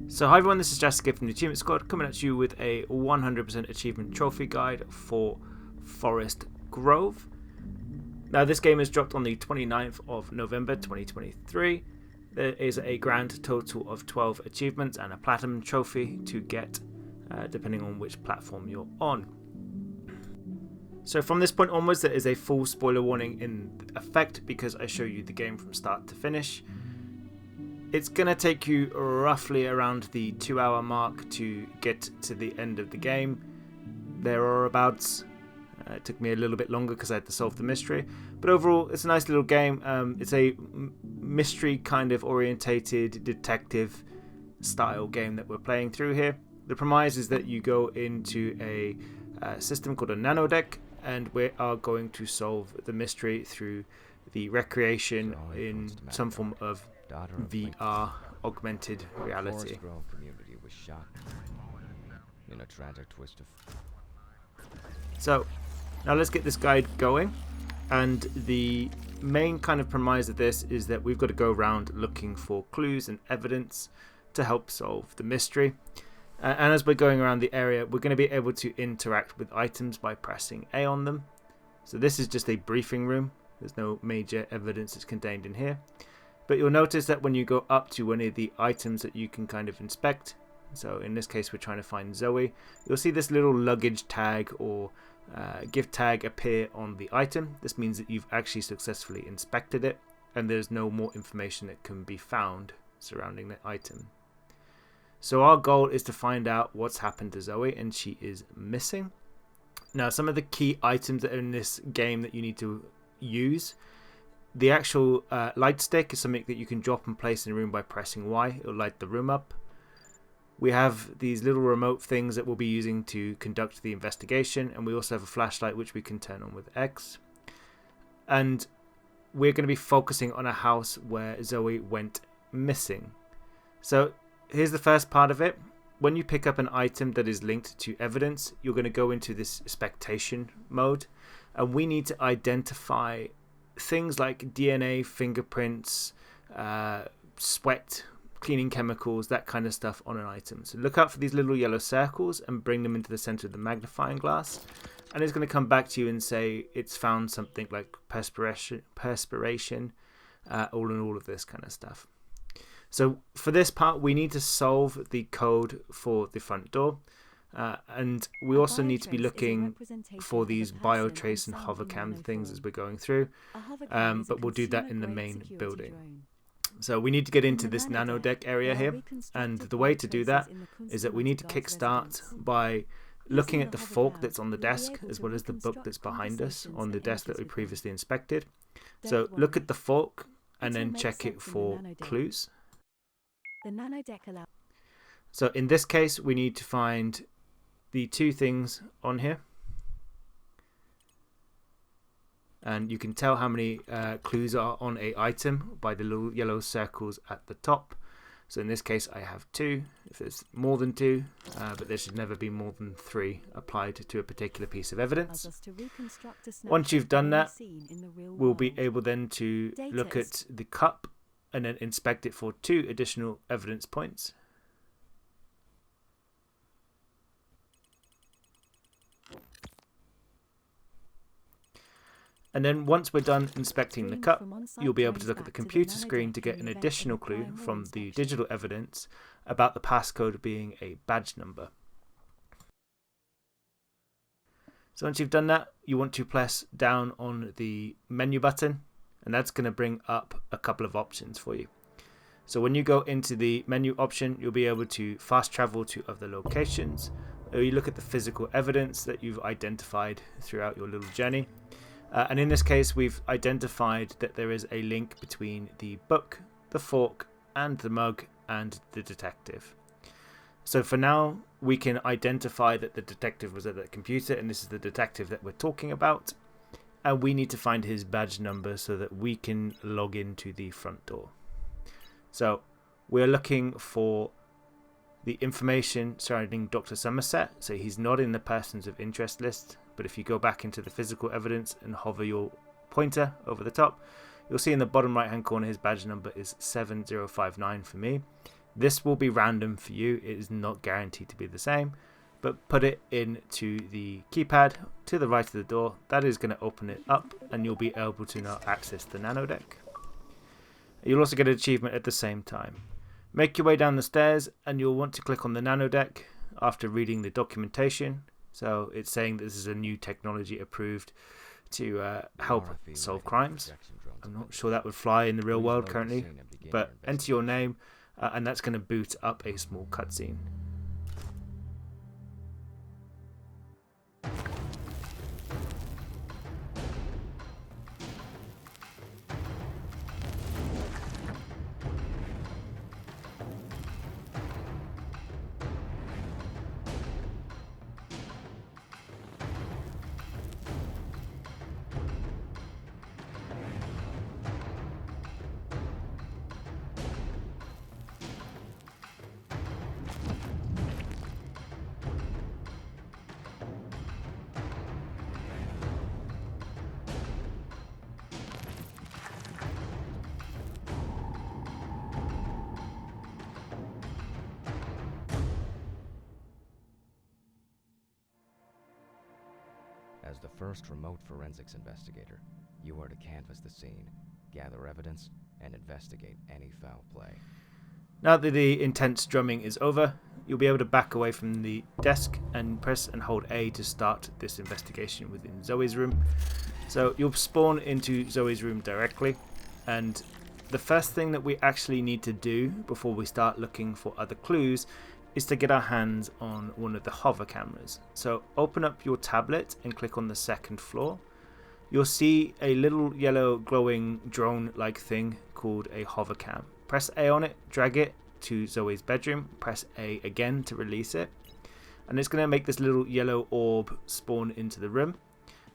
So hi everyone, this is Jessica from the Achievement Squad coming at you with a 100% achievement trophy guide for Forest Grove. Now this game is dropped on the 29th of November 2023. There is a grand total of 12 achievements and a platinum trophy to get depending on which platform you're on. So from this point onwards there is a full spoiler warning in effect because I show you the game from start to finish. It's going to take you roughly around the 2-hour mark to get to the end of the game. There are abouts. It took me a little bit longer because I had to solve the mystery. But overall, it's a nice little game. It's a mystery kind of orientated detective style game that we're playing through here. The premise is that you go into a system called a Nanodeck, and we are going to solve the mystery through the recreation in some form of VR, augmented reality. The Grove community was shocked in a tragic twist of... So, now let's get this guide going. And the main kind of premise of this is that we've got to go around looking for clues and evidence to help solve the mystery. And as we're going around the area, we're going to be able to interact with items by pressing A on them. So this is just a briefing room. There's no major evidence that's contained in here. But you'll notice that when you go up to one of the items that you can kind of inspect, so in this case we're trying to find Zooey, you'll see this little luggage tag or gift tag appear on the item. This means that you've actually successfully inspected it and there's no more information that can be found surrounding the item. So our goal is to find out what's happened to Zooey, and she is missing. Now some of the key items that are in this game that you need to use: the actual light stick is something that you can drop and place in a room by pressing Y. It'll light the room up. We have these little remote things that we'll be using to conduct the investigation, and we also have a flashlight which we can turn on with X. And we're going to be focusing on a house where Zooey went missing. So here's the first part of it. When you pick up an item that is linked to evidence, you're going to go into this spectation mode, and we need to identify things like DNA, fingerprints, sweat, cleaning chemicals, that kind of stuff on an item. So look out for these little yellow circles and bring them into the center of the magnifying glass, and it's going to come back to you and say it's found something like perspiration, all of this kind of stuff. So for this part we need to solve the code for the front door. And we also need to be looking for these biotrace and hovercam things as we're going through, but we'll do that in the main building. So we need to get into this Nanodeck area here, and the way to do that is that we need to kickstart by looking at the fork that's on the desk as well as the book that's behind us on the desk that we previously inspected. So look at the fork and then check it for clues. So in this case we need to find the two things on here, and you can tell how many clues are on a item by the little yellow circles at the top. So in this case I have 2. If there's more than 2, but there should never be more than 3 applied to a particular piece of evidence. Once you've done that, we'll be able then to look at the cup and then inspect it for 2 additional evidence points. And then once we're done inspecting the cup, you'll be able to look at the computer screen to get an additional clue from the digital evidence about the passcode being a badge number. So once you've done that, you want to press down on the menu button, and that's going to bring up a couple of options for you. So when you go into the menu option, you'll be able to fast travel to other locations, or you look at the physical evidence that you've identified throughout your little journey. And in this case, we've identified that there is a link between the book, the fork, and the mug, and the detective. So for now, we can identify that the detective was at the computer, and this is the detective that we're talking about. And we need to find his badge number so that we can log into the front door. So we're looking for the information surrounding Dr. Somerset. So he's not in the persons of interest list, but if you go back into the physical evidence and hover your pointer over the top, you'll see in the bottom right hand corner his badge number is 7059 for me, This will be random for you. It is not guaranteed to be the same, but put it into the keypad to the right of the door. That is going to open it up and you'll be able to now access the Nanodeck. You'll also get an achievement at the same time. Make your way down the stairs and you'll want to click on the Nanodeck after reading the documentation. So it's saying that this is a new technology approved to help solve crimes. I'm not sure that would fly in the real world currently, but enter your name and that's going to boot up a small cutscene. As the first remote forensics investigator, you are to canvass the scene, gather evidence, and investigate any foul play. Now that the intense drumming is over, you'll be able to back away from the desk and press and hold A to start this investigation within Zooey's room. So you'll spawn into Zooey's room directly, and the first thing that we actually need to do before we start looking for other clues is to get our hands on one of the hover cameras. So open up your tablet and click on the second floor. You'll see a little yellow glowing drone like thing called a hovercam. Press A on it, drag it to Zooey's bedroom, press A again to release it, and it's going to make this little yellow orb spawn into the room.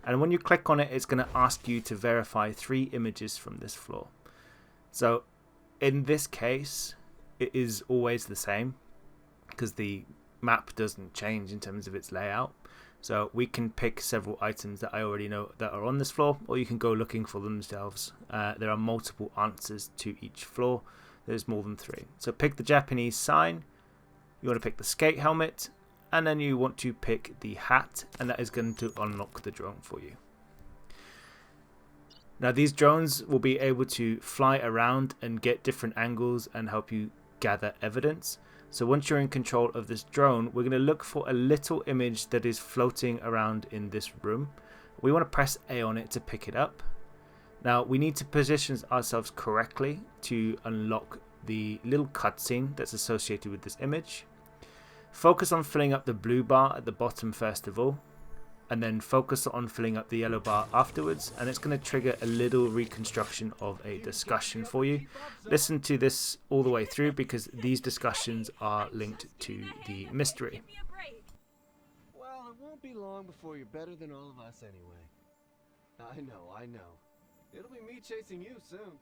And when you click on it, it's going to ask you to verify 3 images from this floor. So in this case, it is always the same, because the map doesn't change in terms of its layout. So we can pick several items that I already know that are on this floor, or you can go looking for themselves. There are multiple answers to each floor. There's more than 3. So pick the Japanese sign, you want to pick the skate helmet, and then you want to pick the hat, and that is going to unlock the drone for you. Now these drones will be able to fly around and get different angles and help you gather evidence. So once you're in control of this drone, we're going to look for a little image that is floating around in this room. We want to press A on it to pick it up. Now we need to position ourselves correctly to unlock the little cutscene that's associated with this image. Focus on filling up the blue bar at the bottom first of all, and then focus on filling up the yellow bar afterwards, and it's going to trigger a little reconstruction of a discussion for you. Listen to this all the way through because these discussions are linked to the mystery. Well, it won't be long before you're better than all of us anyway. I know. It'll be me chasing you soon.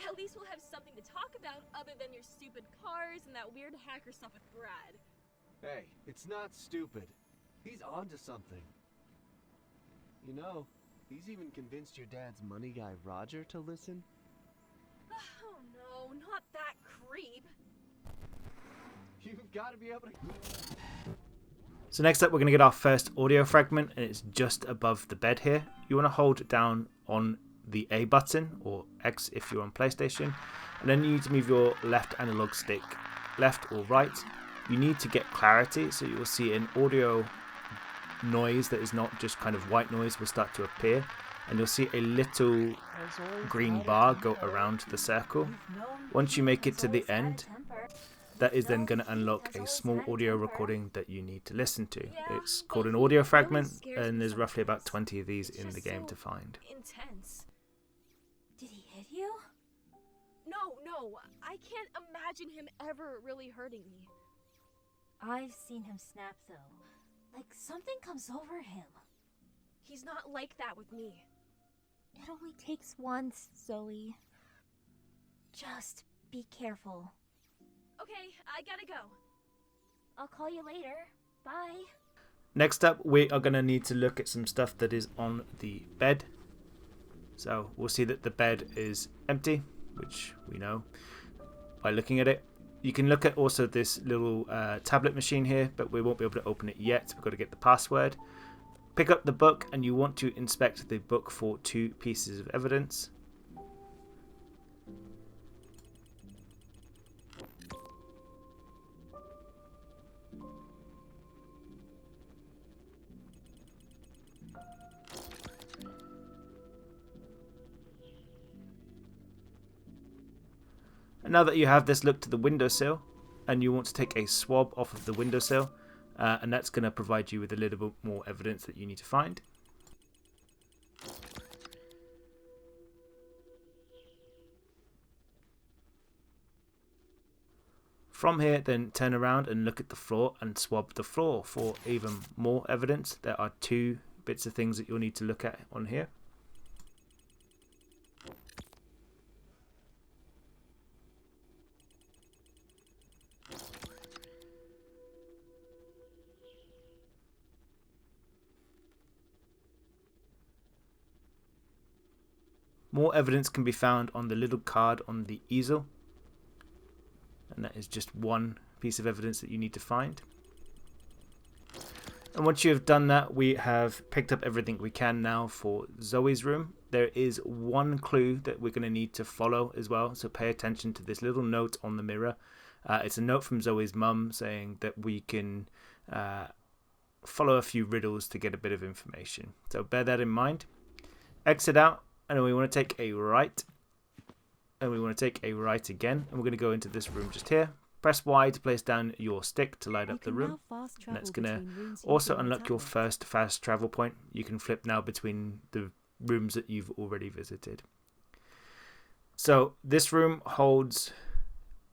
At least we'll have something to talk about other than your stupid cars and that weird hacker stuff with Brad. Hey, it's not stupid. He's onto something. You know, he's even convinced your dad's money guy Roger to listen. Oh no, not that creep. You've got to be able to... So next up we're going to get our first audio fragment, and it's just above the bed here. You want to hold down on the A button, or X if you're on PlayStation, and then you need to move your left analog stick left or right. You need to get clarity, so you will see an audio noise that is not just kind of white noise will start to appear, and you'll see a little green bar go around the circle. Once you make it to the end, that is then going to unlock a small audio recording that you need to listen to. It's called an audio fragment, and there's roughly about 20 of these in the game to find. Intense. Did he hit you? No, I can't imagine him ever really hurting me. I've seen him snap though. Like something comes over him. He's not like that with me. It only takes once, Zoe. Just be careful. Okay, I gotta go. I'll call you later. Bye. Next up, we are going to need to look at some stuff that is on the bed. So we'll see that the bed is empty, which we know by looking at it. You can look at also this little tablet machine here, but we won't be able to open it yet. We've got to get the password. Pick up the book, and you want to inspect the book for 2 pieces of evidence. And now that you have this, look to the windowsill, and you want to take a swab off of the windowsill, and that's going to provide you with a little bit more evidence that you need to find. From here, then turn around and look at the floor and swab the floor for even more evidence. There are 2 bits of things that you'll need to look at on here. More evidence can be found on the little card on the easel, and that is just 1 piece of evidence that you need to find. And once you have done that, we have picked up everything we can now for Zoe's room. There is 1 clue that we're going to need to follow as well, so pay attention to this little note on the mirror. It's a note from Zoe's mum saying that we can follow a few riddles to get a bit of information. So bear that in mind. Exit out. And then we want to take a right, and we want to take a right again, and we're going to go into this room just here. Press Y to place down your stick to light up the room, and that's going to also unlock your first fast travel point. You can flip now between the rooms that you've already visited. So this room holds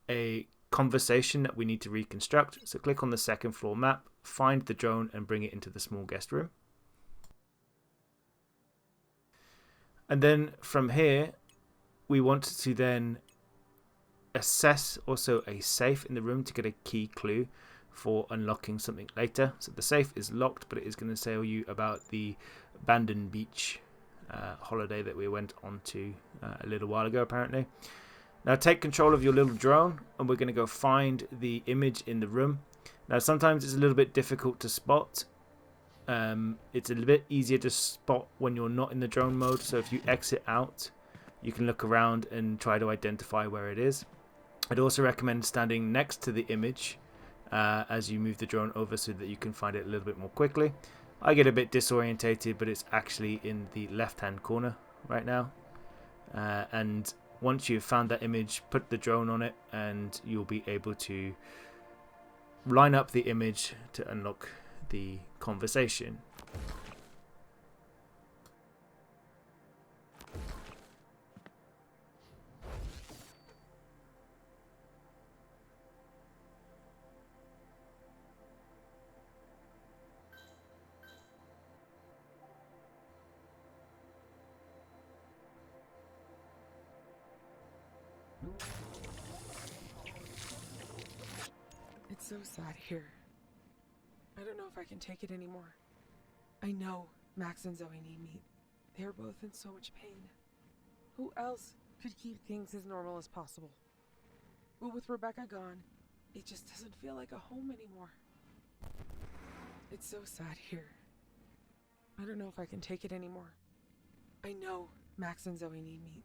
a conversation that we need to reconstruct. So click on the 2nd floor map, find the drone, and bring it into the small guest room. And then from here, we want to then assess also a safe in the room to get a key clue for unlocking something later. So the safe is locked, but it is going to tell you about the abandoned beach holiday that we went on to a little while ago, apparently. Now take control of your little drone, and we're going to go find the image in the room. Now sometimes it's a little bit difficult to spot. It's a little bit easier to spot when you're not in the drone mode, so if you exit out, you can look around and try to identify where it is. I'd also recommend standing next to the image as you move the drone over so that you can find it a little bit more quickly. I get a bit disorientated, but it's actually in the left hand corner right now, and once you've found that image, put the drone on it and you'll be able to line up the image to unlock the conversation. It's so sad here. I don't know if I can take it anymore. I know Max and Zoe need me. They are both in so much pain. Who else could keep things as normal as possible? But with Rebecca gone, it just doesn't feel like a home anymore. It's so sad here. I don't know if I can take it anymore. I know Max and Zoe need me.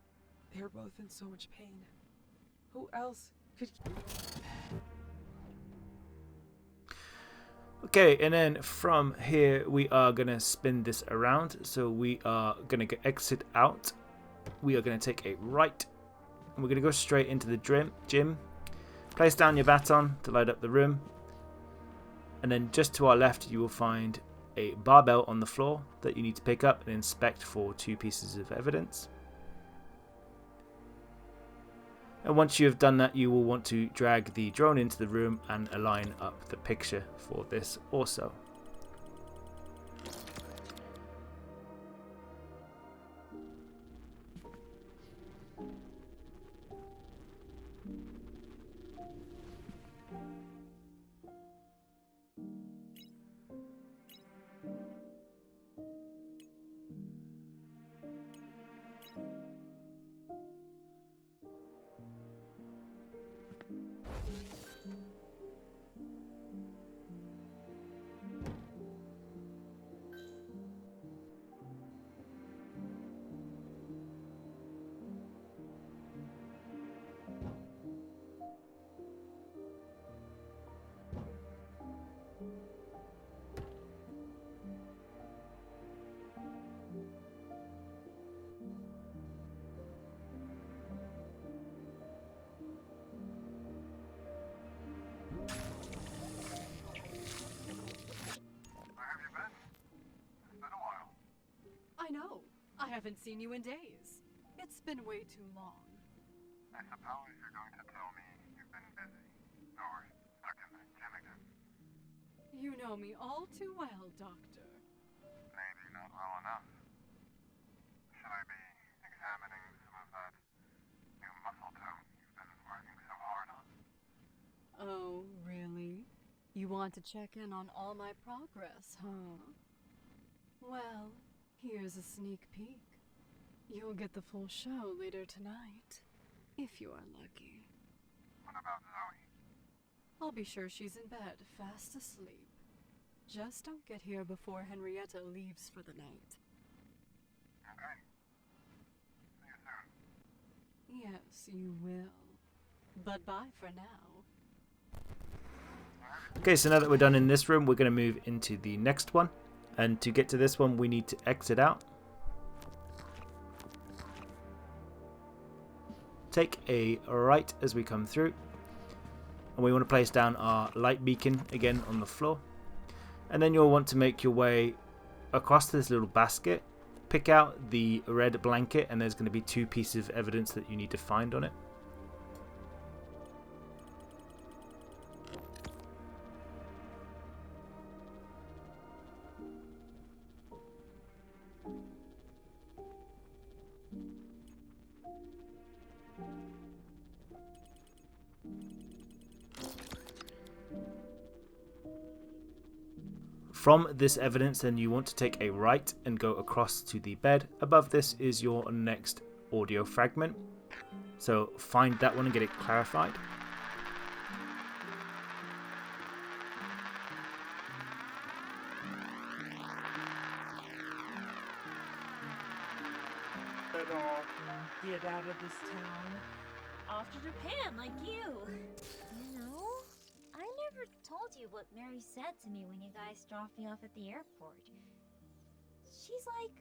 They are both in so much pain. Who else could... Okay, and then from here we are going to spin this around. So we are going to exit out. We are going to take a right. And we're going to go straight into the gym. Place down your baton to light up the room. And then just to our left you will find a barbell on the floor that you need to pick up and inspect for 2 pieces of evidence. And once you have done that, you will want to drag the drone into the room and align up the picture for this also. Haven't seen you in days. It's been way too long. I suppose you're going to tell me you've been busy, or stuck in the gym again. You know me all too well, Doctor. Maybe not well enough. Should I be examining some of that new muscle tone you've been working so hard on? Oh, really? You want to check in on all my progress, huh? Well, here's a sneak peek. You'll get the full show later tonight, if you are lucky. What about Zooey? I'll be sure she's in bed, fast asleep. Just don't get here before Henrietta leaves for the night. Okay. See you soon. Yes, you will. But bye for now. Okay, so now that we're done in this room, we're going to move into the next one. And to get to this one, we need to exit out. Take a right as we come through. And we want to place down our light beacon again on the floor. And then you'll want to make your way across this little basket. Pick out the red blanket, and there's going to be 2 pieces of evidence that you need to find on it. From this evidence, then you want to take a right and go across to the bed. Above this is your next audio fragment. So find that one and get it clarified. Get out of this town. Off to Japan, like you. You know, I never told you what Mary said to me when you guys dropped me off at the airport. She's like,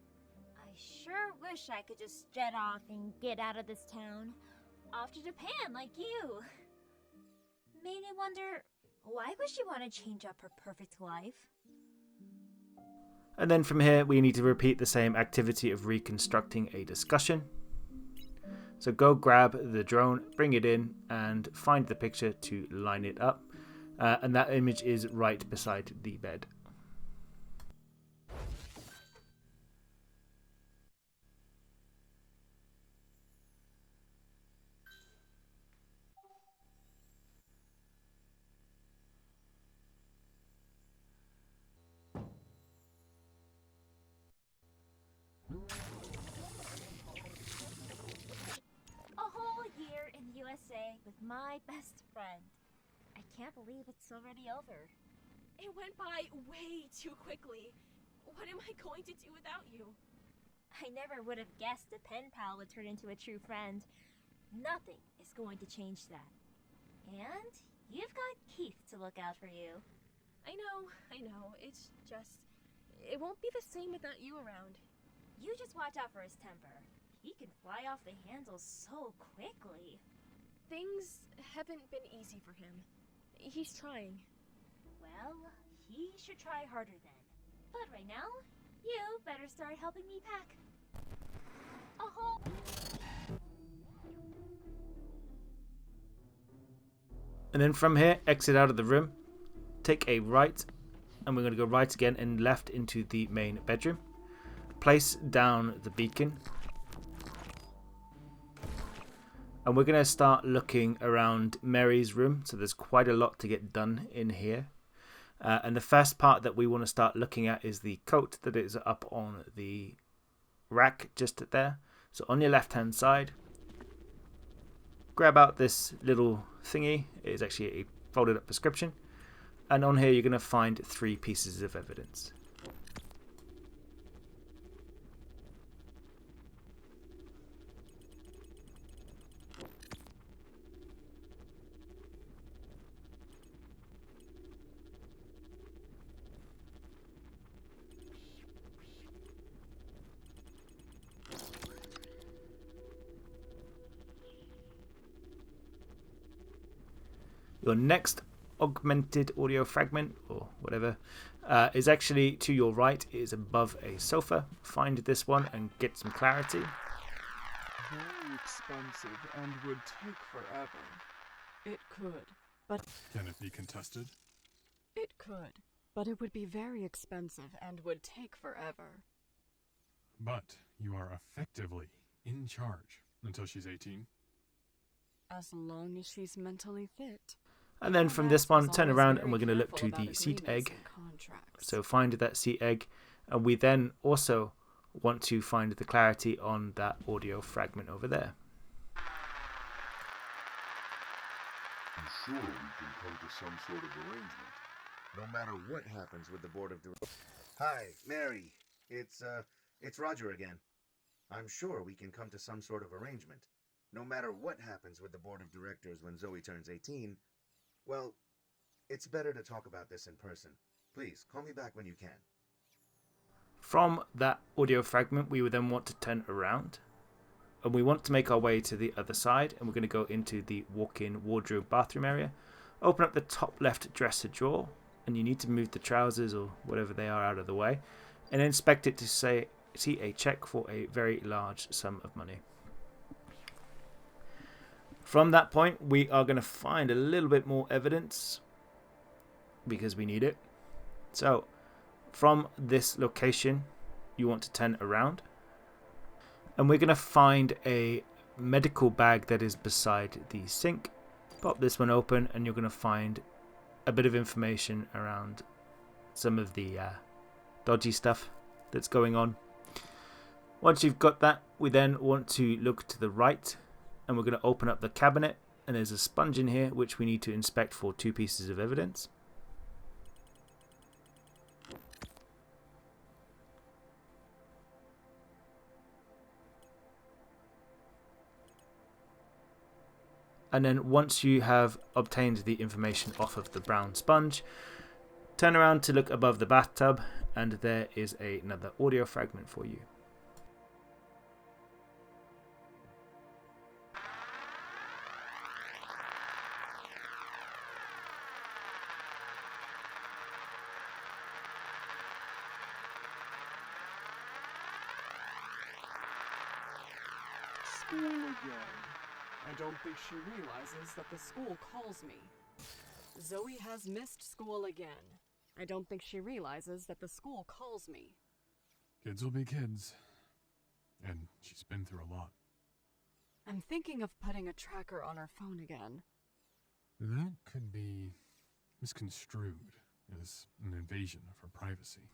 I sure wish I could just jet off and get out of this town. Off to Japan, like you. Made me wonder, why would she want to change up her perfect life? And then from here, we need to repeat the same activity of reconstructing a discussion. So go grab the drone, bring it in, and find the picture to line it up. And that image is right beside the bed. A whole year in the USA with my best friend. I can't believe it's already over. It went by way too quickly. What am I going to do without you? I never would have guessed a pen pal would turn into a true friend. Nothing is going to change that. And you've got Keith to look out for you. I know. It's just... It won't be the same without you around. You just watch out for his temper. He can fly off the handle so quickly. Things haven't been easy for him. He's trying. Well, he should try harder then. But right now, you better start helping me pack. A whole... And then from here, exit out of the room. Take a right, and we're going to go right again and left into the main bedroom. Place down the beacon. And we're going to start looking around Mary's room. So there's quite a lot to get done in here. And the first part that we want to start looking at is the coat that is up on the rack just there. So on your left hand side, grab out this little thingy. It is actually a folded up prescription. And on here you're going to find 3 pieces of evidence. Your next augmented audio fragment, or whatever, is actually to your right. It is above a sofa. Find this one and get some clarity. Very expensive and would take forever. It could, but Can it be contested? it could. But it would be very expensive and would take forever. But you are effectively in charge until she's 18. As long as she's mentally fit. And then from this one, turn around and we're going to look to the seat egg. So find that seat egg. And we then also want to find the clarity on that audio fragment over there. I'm sure we can come to some sort of arrangement, no matter what happens with the board of directors. Hi, Mary. It's Roger again. I'm sure we can come to some sort of arrangement, no matter what happens with the board of directors when Zooey turns 18. Well, it's better to talk about this in person. Please, call me back when you can. From that audio fragment, we would then want to turn around. And we want to make our way to the other side. And we're going to go into the walk-in wardrobe bathroom area. Open up the top left dresser drawer. And you need to move the trousers or whatever they are out of the way. And inspect it to see a check for a very large sum of money. From that point, we are going to find a little bit more evidence because we need it. So, from this location, you want to turn around. And we're going to find a medical bag that is beside the sink. Pop this one open and you're going to find a bit of information around some of the dodgy stuff that's going on. Once you've got that, we then want to look to the right and we're going to open up the cabinet, and there's a sponge in here which we need to inspect for 2 pieces of evidence. And then once you have obtained the information off of the brown sponge, turn around to look above the bathtub, and there is another audio fragment for you. school again. I don't think she realizes that the school calls me. Zooey has missed school again. I don't think she realizes that the school calls me. Kids will be kids. And she's been through a lot. I'm thinking of putting a tracker on her phone again. That could be misconstrued as an invasion of her privacy.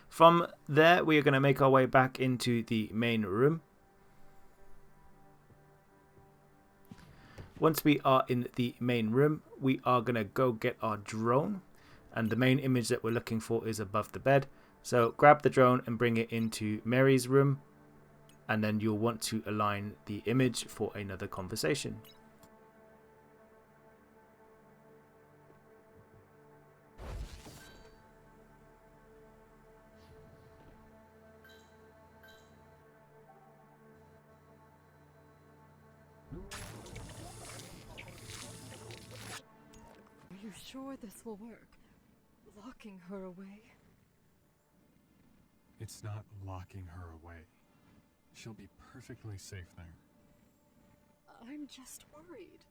From there, we are going to make our way back into the main room. Once we are in the main room, we are going to go get our drone. And the main image that we're looking for is above the bed. So grab the drone and bring it into Mary's room. And then you'll want to align the image for another conversation. Are you sure this will work? Locking her away? It's not locking her away. She'll be perfectly safe there. I'm just worried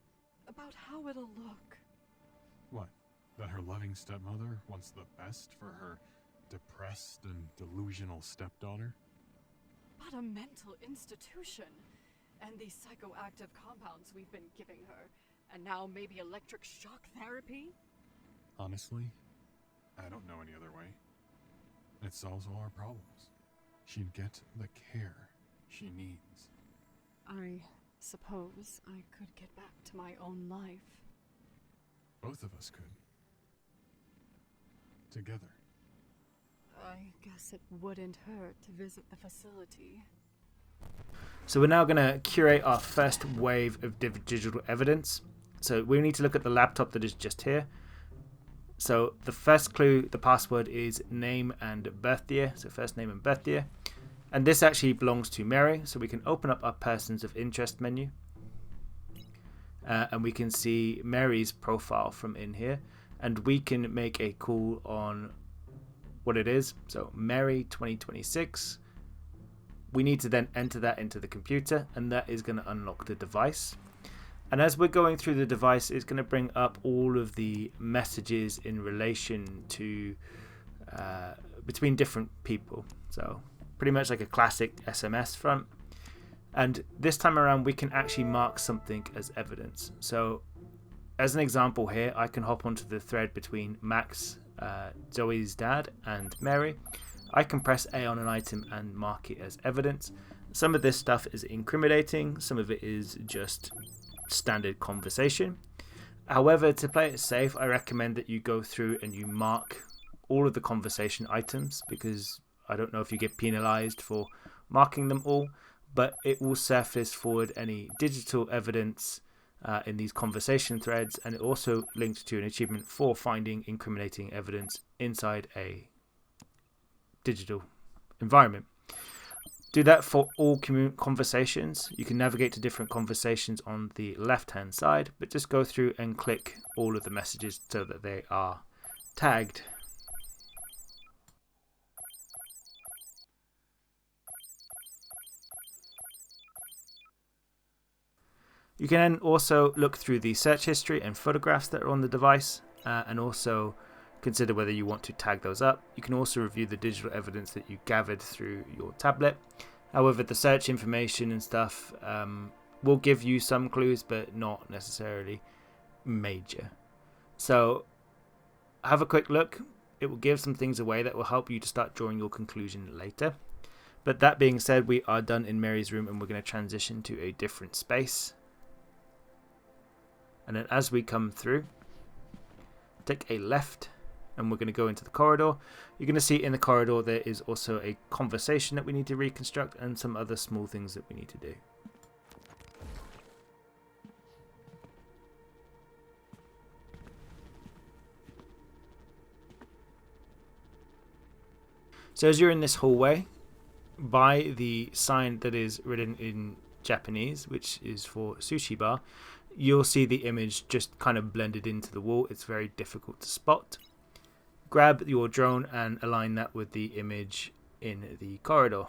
about how it'll look. What? That her loving stepmother wants the best for her depressed and delusional stepdaughter? But a mental institution. And these psychoactive compounds we've been giving her. And now maybe electric shock therapy? Honestly, I don't know any other way. It solves all our problems. She'd get the care she needs. I suppose I could get back to my own life. Both of us could. Together. I guess it wouldn't hurt to visit the facility. So we're now going to curate our first wave of digital evidence. So we need to look at the laptop that is just here. So the first clue, the password is name and birth year. So first name and birth year. And this actually belongs to Mary. So we can open up our persons of interest menu. And we can see Mary's profile from in here. and we can make a call on what it is. So Mary 2026. We need to then enter that into the computer, and that is going to unlock the device. And as we're going through the device, it's going to bring up all of the messages in relation to between different people. So pretty much like a classic SMS front. And this time around, we can actually mark something as evidence. So as an example here, I can hop onto the thread between Max, Zoe's dad, and Mary. I can press A on an item and mark it as evidence. Some of this stuff is incriminating, some of it is just standard conversation. However, to play it safe, I recommend that you go through and you mark all of the conversation items, because I don't know if you get penalized for marking them all, but it will surface forward any digital evidence in these conversation threads, and it also links to an achievement for finding incriminating evidence inside a digital environment. Do that for all conversations. You can navigate to different conversations on the left hand side, but just go through and click all of the messages so that they are tagged. You can then also look through the search history and photographs that are on the device, and also consider whether you want to tag those up. You can also review the digital evidence that you gathered through your tablet. However, the search information and stuff will give you some clues, but not necessarily major. So have a quick look. It will give some things away that will help you to start drawing your conclusion later. But that being said, we are done in Mary's room, and we're going to transition to a different space. And then as we come through, take a left, and we're going to go into the corridor. You're going to see in the corridor there is also a conversation that we need to reconstruct, and some other small things that we need to do. So as you're in this hallway, by the sign that is written in Japanese, which is for sushi bar, you'll see the image just kind of blended into the wall. It's very difficult to spot. Grab your drone and align that with the image in the corridor.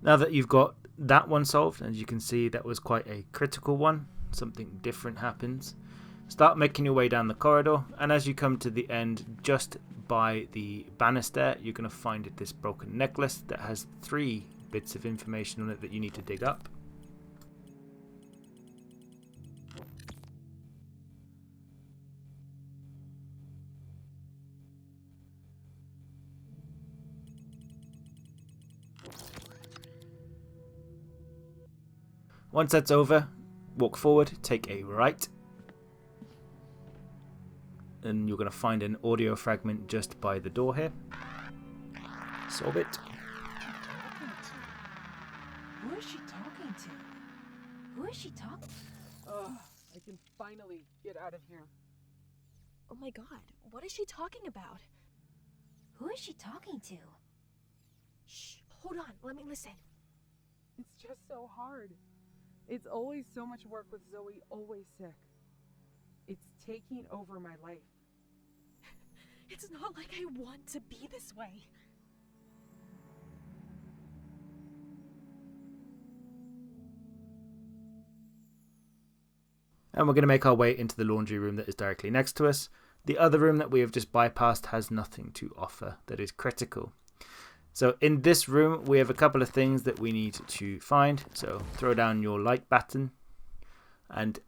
Now that you've got that one solved, as you can see, that was quite a critical one. Something different happens. Start making your way down the corridor, and as you come to the end, just by the banister, you're going to find this broken necklace that has 3 bits of information on it that you need to dig up. Once that's over, walk forward, take a right, and you're going to find an audio fragment just by the door here. Solve it. Who is she talking to? Who is she talking to? Ugh, I can finally get out of here. Oh my god, what is she talking about? Who is she talking to? Shh, hold on, let me listen. It's just so hard. It's always so much work with Zoe, always sick. It's taking over my life. It's not like I want to be this way. And we're going to make our way into the laundry room that is directly next to us. The other room that we have just bypassed has nothing to offer that is critical. So in this room, we have a couple of things that we need to find. So throw down your light baton and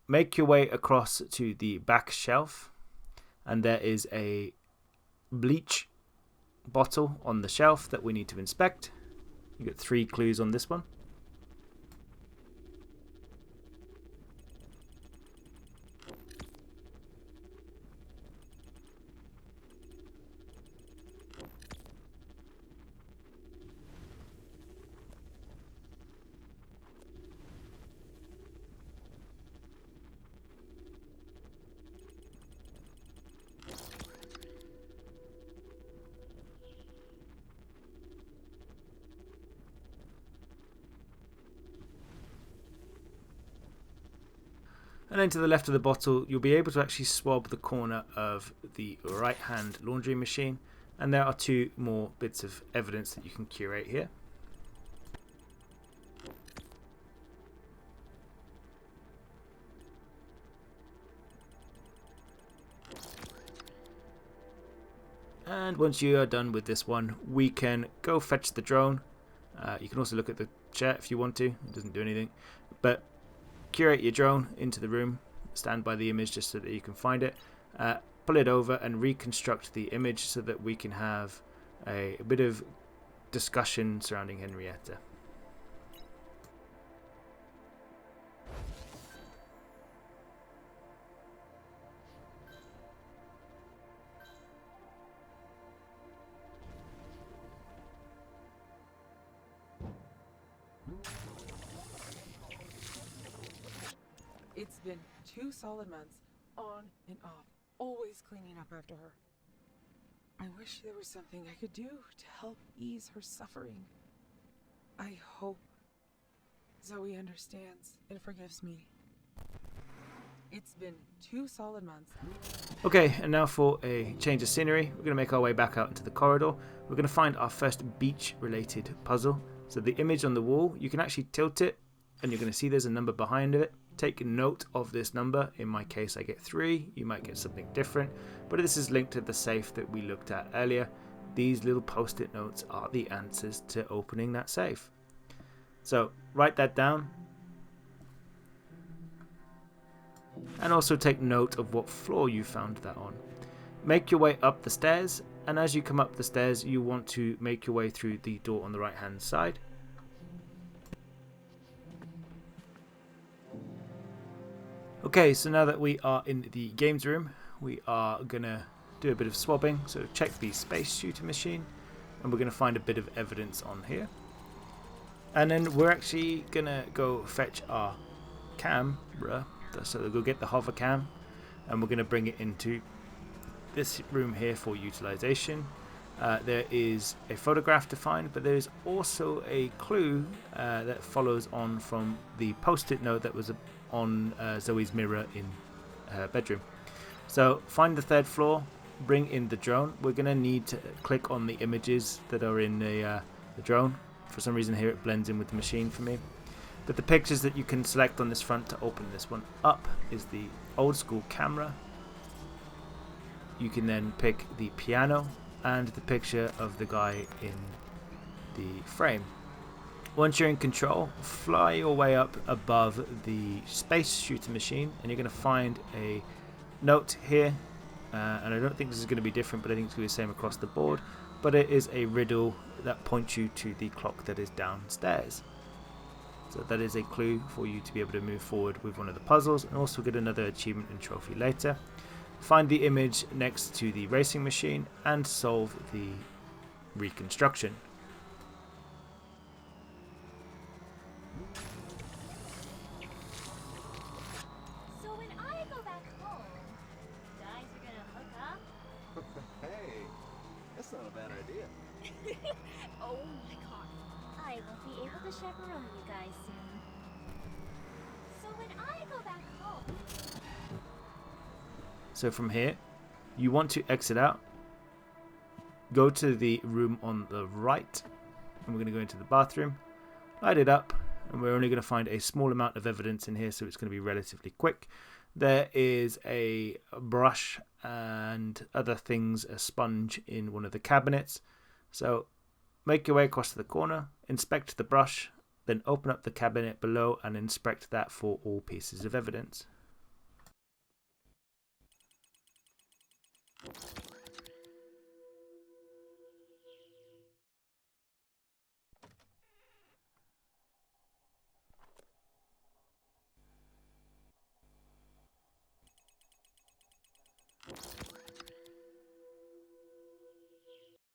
make your way across to the back shelf. And there is a bleach bottle on the shelf that we need to inspect. You get 3 clues on this one. And then to the left of the bottle, you'll be able to actually swab the corner of the right-hand laundry machine. And there are 2 more bits of evidence that you can curate here. And once you are done with this one, we can go fetch the drone. You can also look at the chair if you want to. It doesn't do anything. But curate your drone into the room, stand by the image just so that you can find it, pull it over and reconstruct the image so that we can have a bit of discussion surrounding Henrietta. It's been 2 solid months, on and off, always cleaning up after her. I wish there was something I could do to help ease her suffering. I hope Zooey understands and forgives me. It's been 2 solid months. Okay, and now for a change of scenery, we're going to make our way back out into the corridor. We're going to find our first beach-related puzzle. So the image on the wall, you can actually tilt it, and you're going to see there's a number behind it. Take note of this number. In my case, I get 3. You might get something different, but this is linked to the safe that we looked at earlier. These little post-it notes are the answers to opening that safe. So write that down. And also take note of what floor you found that on. Make your way up the stairs, and as you come up the stairs, you want to make your way through the door on the right hand side. Okay, so now that we are in the games room, we are going to do a bit of swabbing. So check the space shooter machine, and we're going to find a bit of evidence on here. And then we're actually going to go fetch our camera. So we'll go get the Hovercam, and we're going to bring it into this room here for utilization. There is a photograph to find, but there is also a clue that follows on from the post-it note that was on Zoe's mirror in her bedroom. So find the 3rd floor, bring in the drone. We're going to need to click on the images that are in the drone. For some reason here it blends in with the machine for me. But the pictures that you can select on this front to open this one up is the old school camera. You can then pick the piano and the picture of the guy in the frame. Once you're in control, fly your way up above the space shooter machine, and you're going to find a note here. And I don't think this is going to be different, but I think it's going to be the same across the board. But it is a riddle that points you to the clock that is downstairs. So that is a clue for you to be able to move forward with one of the puzzles, and also get another achievement and trophy later. Find the image next to the racing machine and solve the reconstruction. So when I go back home, guys are gonna hook up? Hey, that's not a bad idea. Oh my god. I will be able to chaperone you guys soon. So when I go back home... So from here, you want to exit out, go to the room on the right, and we're going to go into the bathroom, light it up, and we're only going to find a small amount of evidence in here, so it's going to be relatively quick. There is a brush and other things, a sponge in one of the cabinets. So make your way across to the corner, inspect the brush, then open up the cabinet below and inspect that for all pieces of evidence.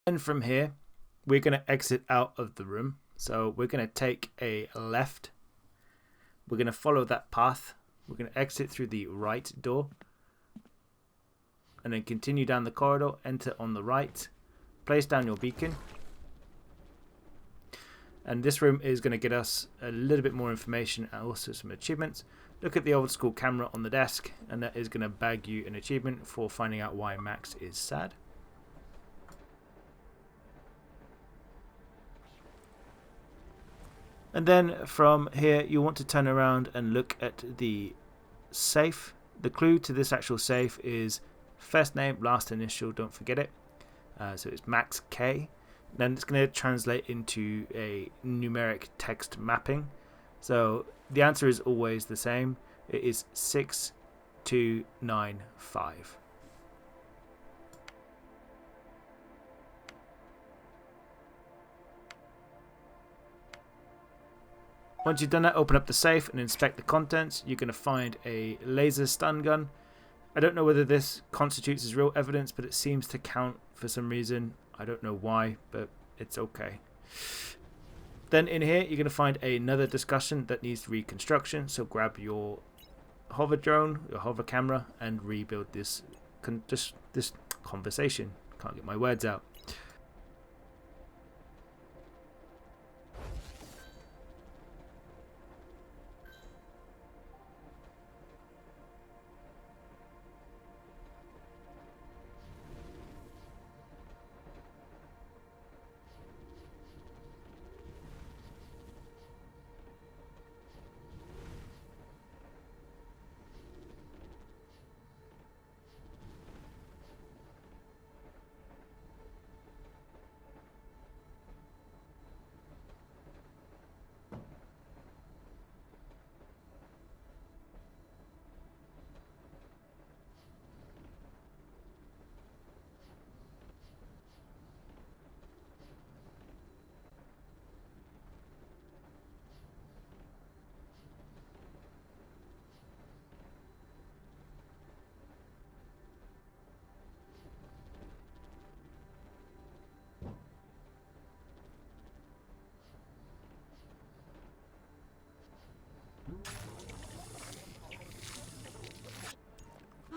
And from here, we're going to exit out of the room. So we're going to take a left. We're going to follow that path. We're going to exit through the right door. And then continue down the corridor, enter on the right. Place down your beacon. And this room is going to get us a little bit more information and also some achievements. Look at the old school camera on the desk, and that is going to bag you an achievement for finding out why Max is sad. And then from here, you want to turn around and look at the safe. The clue to this actual safe is first name, last initial, don't forget it. So it's Max K. Then it's going to translate into a numeric text mapping. So the answer is always the same. It is 6295. Once you've done that, open up the safe and inspect the contents. You're going to find a laser stun gun. I don't know whether this constitutes as real evidence, but it seems to count for some reason. I don't know why, but it's okay. Then in here, you're going to find another discussion that needs reconstruction. So grab your hover drone, your hover camera, and rebuild this conversation. Can't get my words out.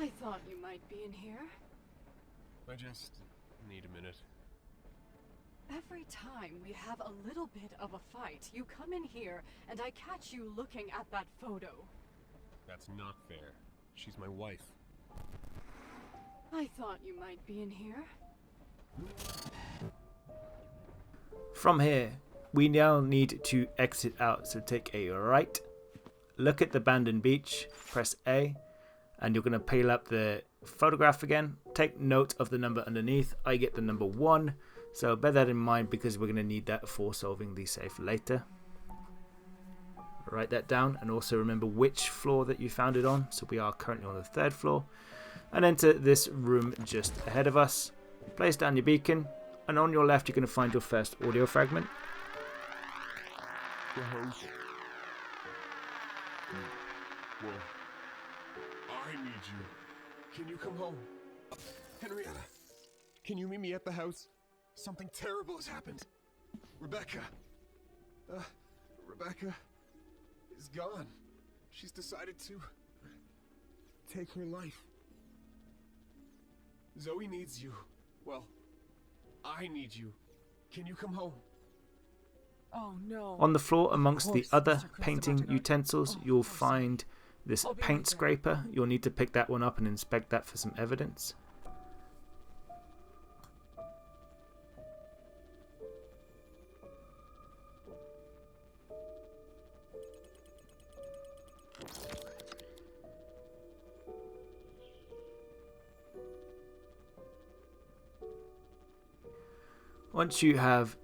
I thought you might be in here. I just need a minute. Every time we have a little bit of a fight, you come in here and I catch you looking at that photo. That's not fair. She's my wife. I thought you might be in here. From here, we now need to exit out. So take a right, look at the abandoned beach, press A, and you're going to peel up the photograph again. Take note of the number underneath. I get the number 1, so bear that in mind because we're going to need that for solving the safe later. Write that down and also remember which floor that you found it on. So we are currently on the 3rd floor. And enter this room just ahead of us. Place down your beacon, and on your left you're going to find your first audio fragment. The house. Well, I need you. Can you come home? Henrietta, can you meet me at the house? Something terrible has happened. Rebecca is gone. She's decided to take her life. Zooey needs you. Well, I need you. Can you come home? Oh no. On the floor amongst the other Mr. Chris painting about to go. utensils, Oh, you'll I'm sorry. find this I'll be paint right there. scraper. You'll need to pick that one up and inspect that for some evidence. Once you have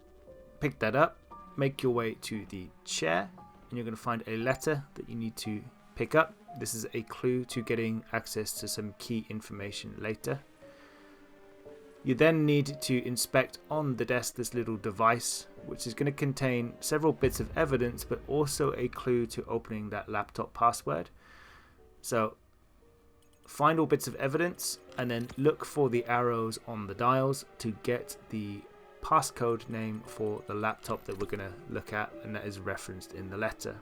picked that up, make your way to the chair, and you're going to find a letter that you need to pick up. This is a clue to getting access to some key information later. You then need to inspect on the desk this little device, which is going to contain several bits of evidence, but also a clue to opening that laptop password. So find all bits of evidence and then look for the arrows on the dials to get the passcode name for the laptop that we're going to look at, and that is referenced in the letter.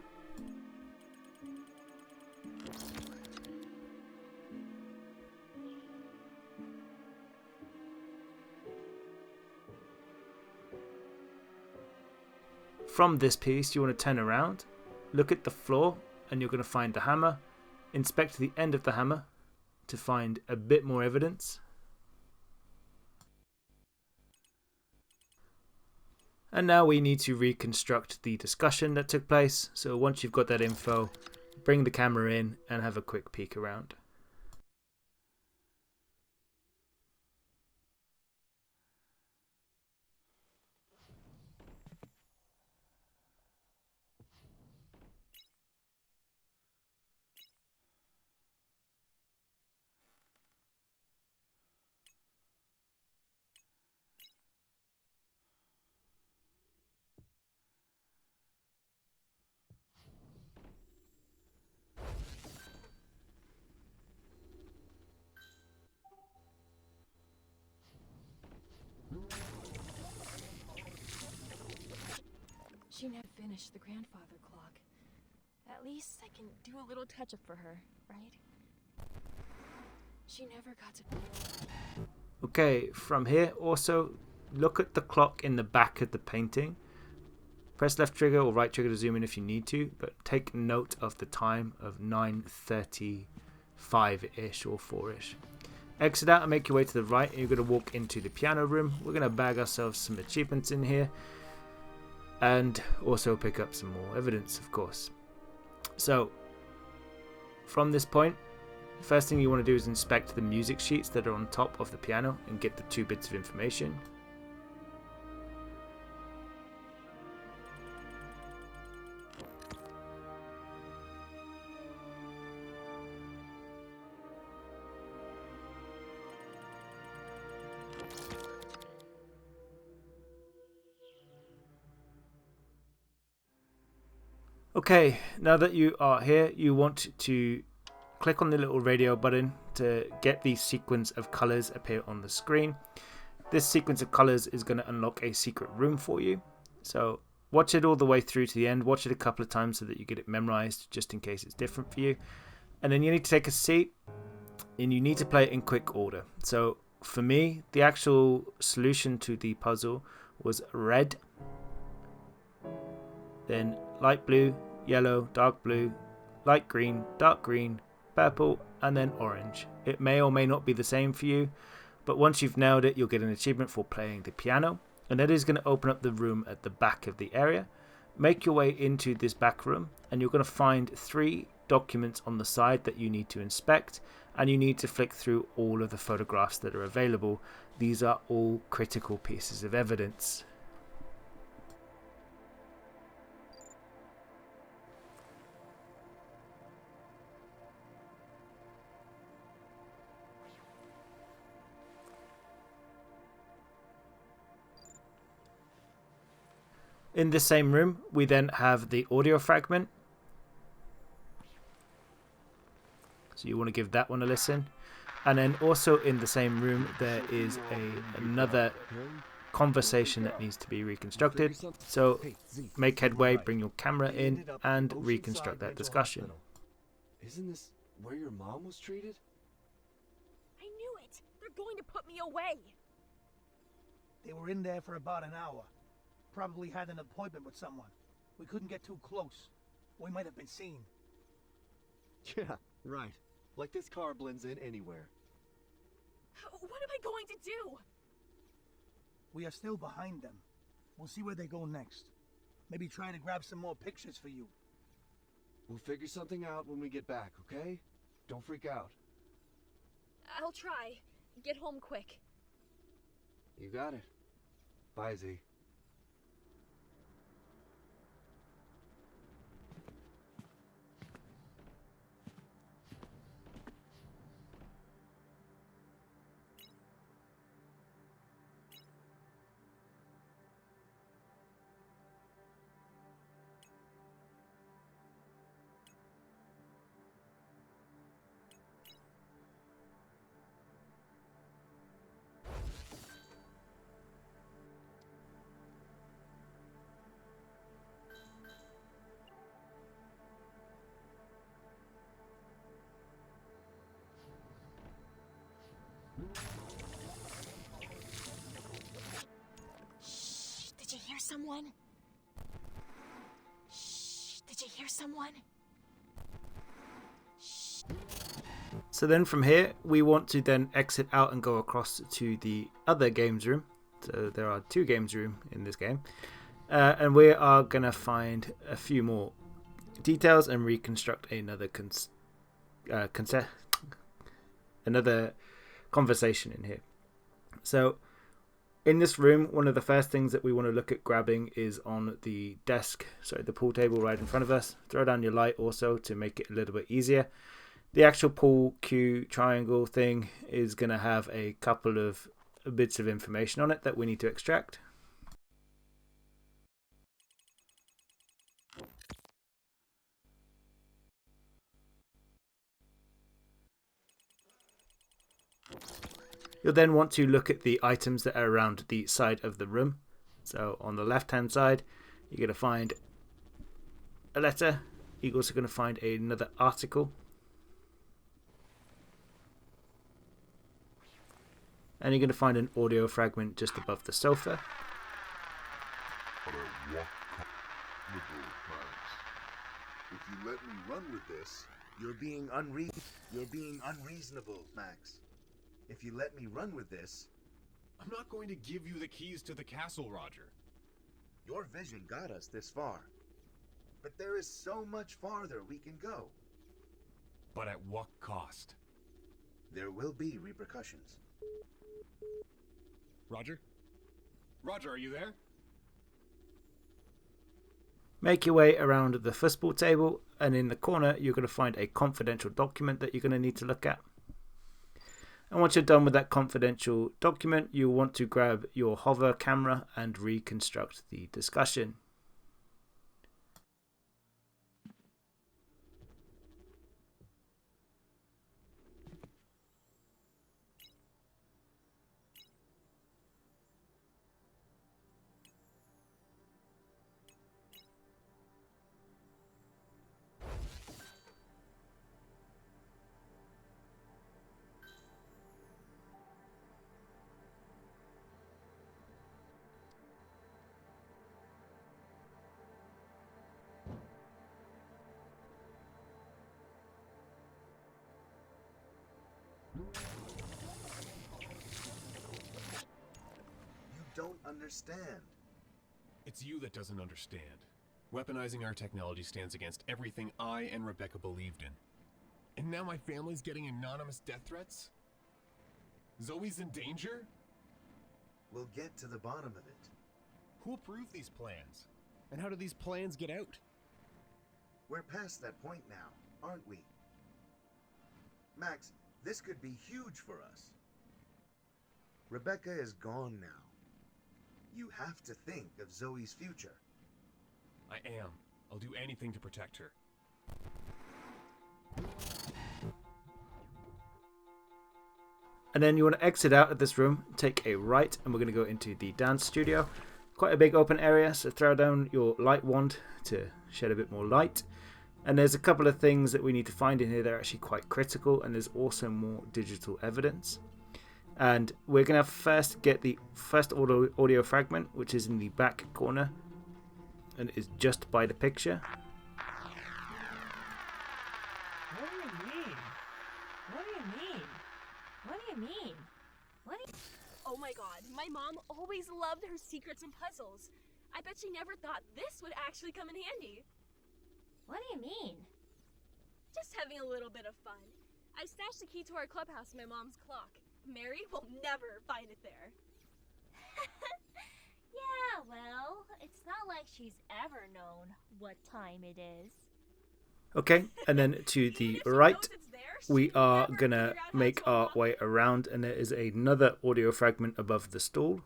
From this piece, you want to turn around, look at the floor, and you're going to find the hammer. Inspect the end of the hammer to find a bit more evidence. And now we need to reconstruct the discussion that took place. So once you've got that info, bring the camera in and have a quick peek around. She never finished the grandfather clock. At least I can do a little touch-up for her, right? She never got to... Okay, from here also look at the clock in the back of the painting. Press left trigger or right trigger to zoom in if you need to, but take note of the time of 9:35-ish or 4-ish. Exit out and make your way to the right, and you're going to walk into the piano room. We're going to bag ourselves some achievements in here and also pick up some more evidence, of course. So from this point, first thing you want to do is inspect the music sheets that are on top of the piano and get the 2 bits of information. Okay, now that you are here, you want to click on the little radio button to get the sequence of colors appear on the screen. This sequence of colors is going to unlock a secret room for you. So watch it all the way through to the end. Watch it a couple of times so that you get it memorized, just in case it's different for you. And then you need to take a seat and you need to play it in quick order. So for me, the actual solution to the puzzle was red, then light blue, yellow, dark blue, light green, dark green, purple, and then orange. It may or may not be the same for you, but once you've nailed it, you'll get an achievement for playing the piano, and that is going to open up the room at the back of the area. Make your way into this back room, and you're going to find 3 documents on the side that you need to inspect, and you need to flick through all of the photographs that are available. These are all critical pieces of evidence. In the same room, we then have the audio fragment. So you want to give that one a listen. And then also in the same room, there is another conversation that needs to be reconstructed. So make headway, bring your camera in, and reconstruct that discussion. Isn't this where your mom was treated? I knew it! They're going to put me away! They were in there for about an hour. Probably had an appointment with someone. We couldn't get too close. We might have been seen. Yeah, right. Like this car blends in anywhere. What am I going to do? We are still behind them. We'll see where they go next. Maybe try to grab some more pictures for you. We'll figure something out when we get back, okay? Don't freak out. I'll try. Get home quick. You got it. Bye, Z. Shh, did you hear someone? Shh, did you hear someone? So then from here, we want to then exit out and go across to the other games room. So there are 2 games room in this game. And we are going to find a few more details and reconstruct another another conversation in here. So in this room, one of the first things that we want to look at grabbing is on the desk, sorry, the pool table right in front of us. Throw down your light also to make it a little bit easier. The actual pool cue triangle thing is going to have a couple of bits of information on it that we need to extract. You'll then want to look at the items that are around the side of the room. So on the left hand side, you're going to find a letter. You're also going to find another article. And you're going to find an audio fragment just above the sofa. If you let me run with this, you're being unreasonable, Max. If you let me run with this... I'm not going to give you the keys to the castle, Roger. Your vision got us this far. But there is so much farther we can go. But at what cost? There will be repercussions. Roger? Roger, are you there? Make your way around the fuzzball table, and in the corner you're going to find a confidential document that you're going to need to look at. And once you're done with that confidential document, you want to grab your hover camera and reconstruct the discussion. You don't understand. It's you that doesn't understand. Weaponizing our technology stands against everything I and Rebecca believed in. And now my family's getting anonymous death threats? Zoe's in danger? We'll get to the bottom of it. Who approved these plans? And how did these plans get out? We're past that point now, aren't we? Max, this could be huge for us. Rebecca is gone now. You have to think of Zoe's future. I am. I'll do anything to protect her. And then you want to exit out of this room, take a right, and we're going to go into the dance studio. Quite a big open area, so throw down your light wand to shed a bit more light. And there's a couple of things that we need to find in here that are actually quite critical, and there's also more digital evidence. And we're going to first get the first audio fragment, which is in the back corner, and is just by the picture. What do you mean? What do you mean? What do you mean? What do you... Oh my god, my mom always loved her secrets and puzzles. I bet she never thought this would actually come in handy. What do you mean? Just having a little bit of fun. I stashed the key to our clubhouse in my mom's clock. Mary will never find it there. well, it's not like she's ever known what time it is. Okay, and then to the right, we are gonna make our way around, and there is another audio fragment above the stall.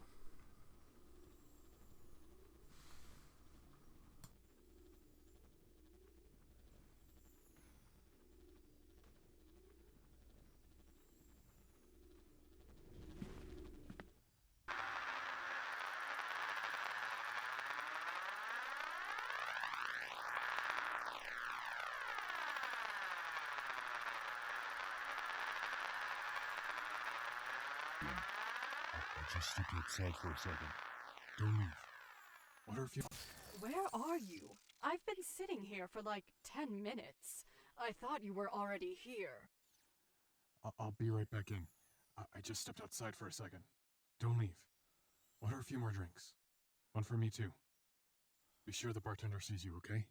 I just stepped outside for a second. Don't leave. What if you... Where are you? I've been sitting here for like 10 minutes. I thought you were already here. I'll be right back in. I just stepped outside for a second. Don't leave. Order a few more drinks. One for me too. Be sure the bartender sees you, okay?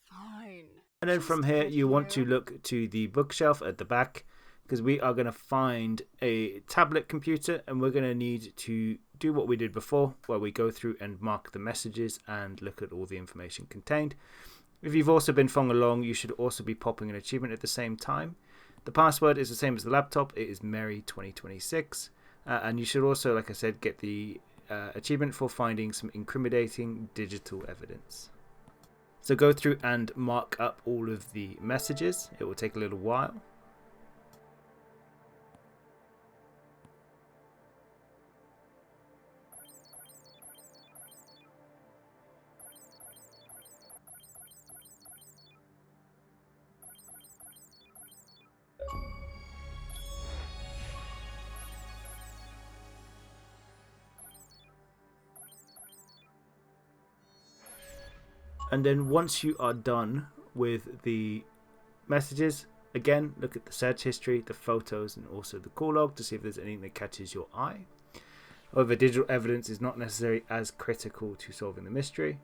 Fine. And then from here, you want to look to the bookshelf at the back, because we are going to find a tablet computer, and we're going to need to do what we did before, where we go through and mark the messages and look at all the information contained. If you've also been following along, you should also be popping an achievement at the same time. The password is the same as the laptop. It is Mary2026. And you should also, like I said, get the achievement for finding some incriminating digital evidence. So go through and mark up all of the messages. It will take a little while. And then once you are done with the messages, again, look at the search history, the photos, and also the call log to see if there's anything that catches your eye. However, digital evidence is not necessarily as critical to solving the mystery.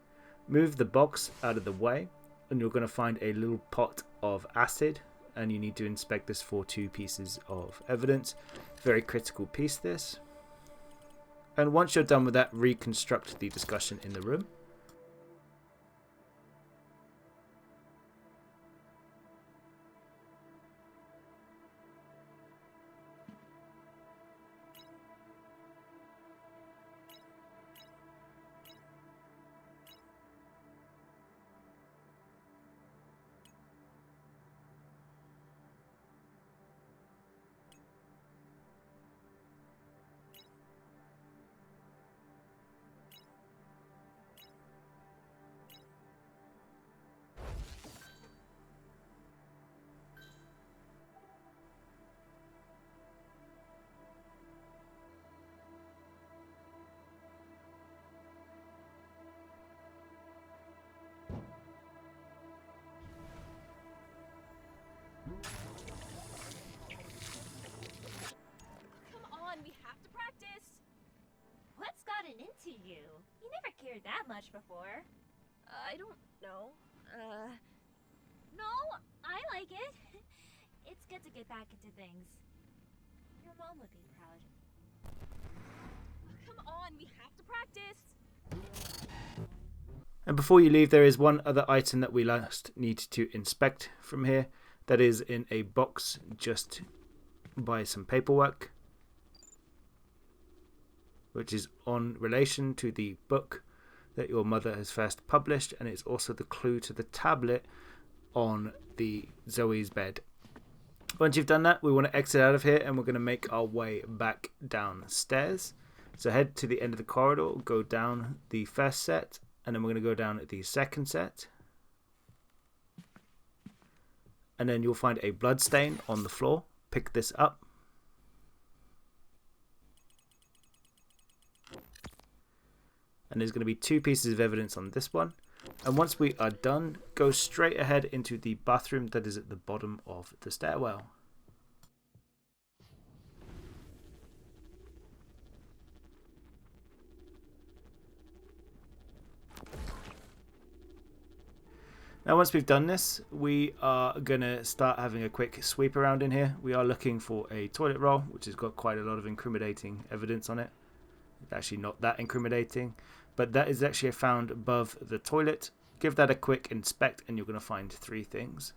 Move the box out of the way, and you're going to find a little pot of acid, and you need to inspect this for 2 pieces of evidence. Very critical piece, this. And once you're done with that, reconstruct the discussion in the room. Come on, we have to practice. What's gotten into you? You never cared that much before. I don't know. No, I like it. It's good to get back into things. Your mom would be proud. Come on, we have to practice. And before you leave, there is one other item that we last need to inspect from here. That is in a box just by some paperwork, which is on relation to the book that your mother has first published, and it's also the clue to the tablet on the Zooey's bed. Once you've done that, we want to exit out of here, and we're going to make our way back downstairs. So head to the end of the corridor, go down the first set, and then we're going to go down the second set. And then you'll find a blood stain on the floor. Pick this up. And there's going to be 2 pieces of evidence on this one. And once we are done, go straight ahead into the bathroom that is at the bottom of the stairwell. Now once we've done this, we are going to start having a quick sweep around in here. We are looking for a toilet roll, which has got quite a lot of incriminating evidence on it. Actually not that incriminating, but that is actually found above the toilet. Give that a quick inspect and you're going to find 3 things.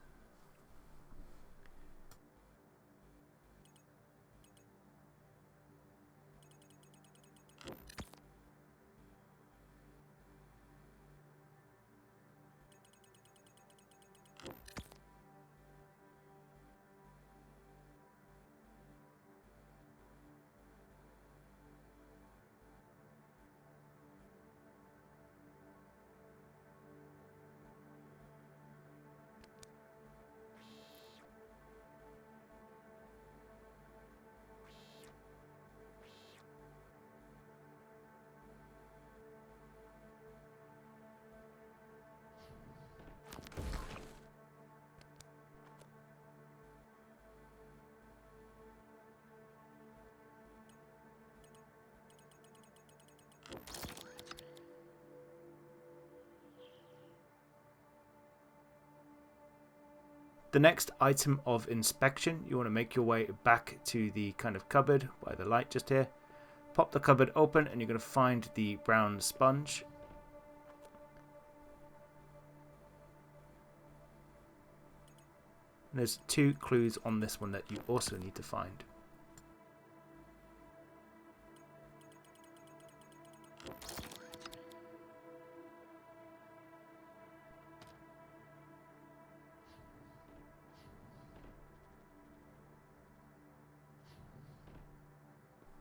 The next item of inspection, you want to make your way back to the kind of cupboard by the light just here. Pop the cupboard open and you're going to find the brown sponge. And there's 2 clues on this one that you also need to find.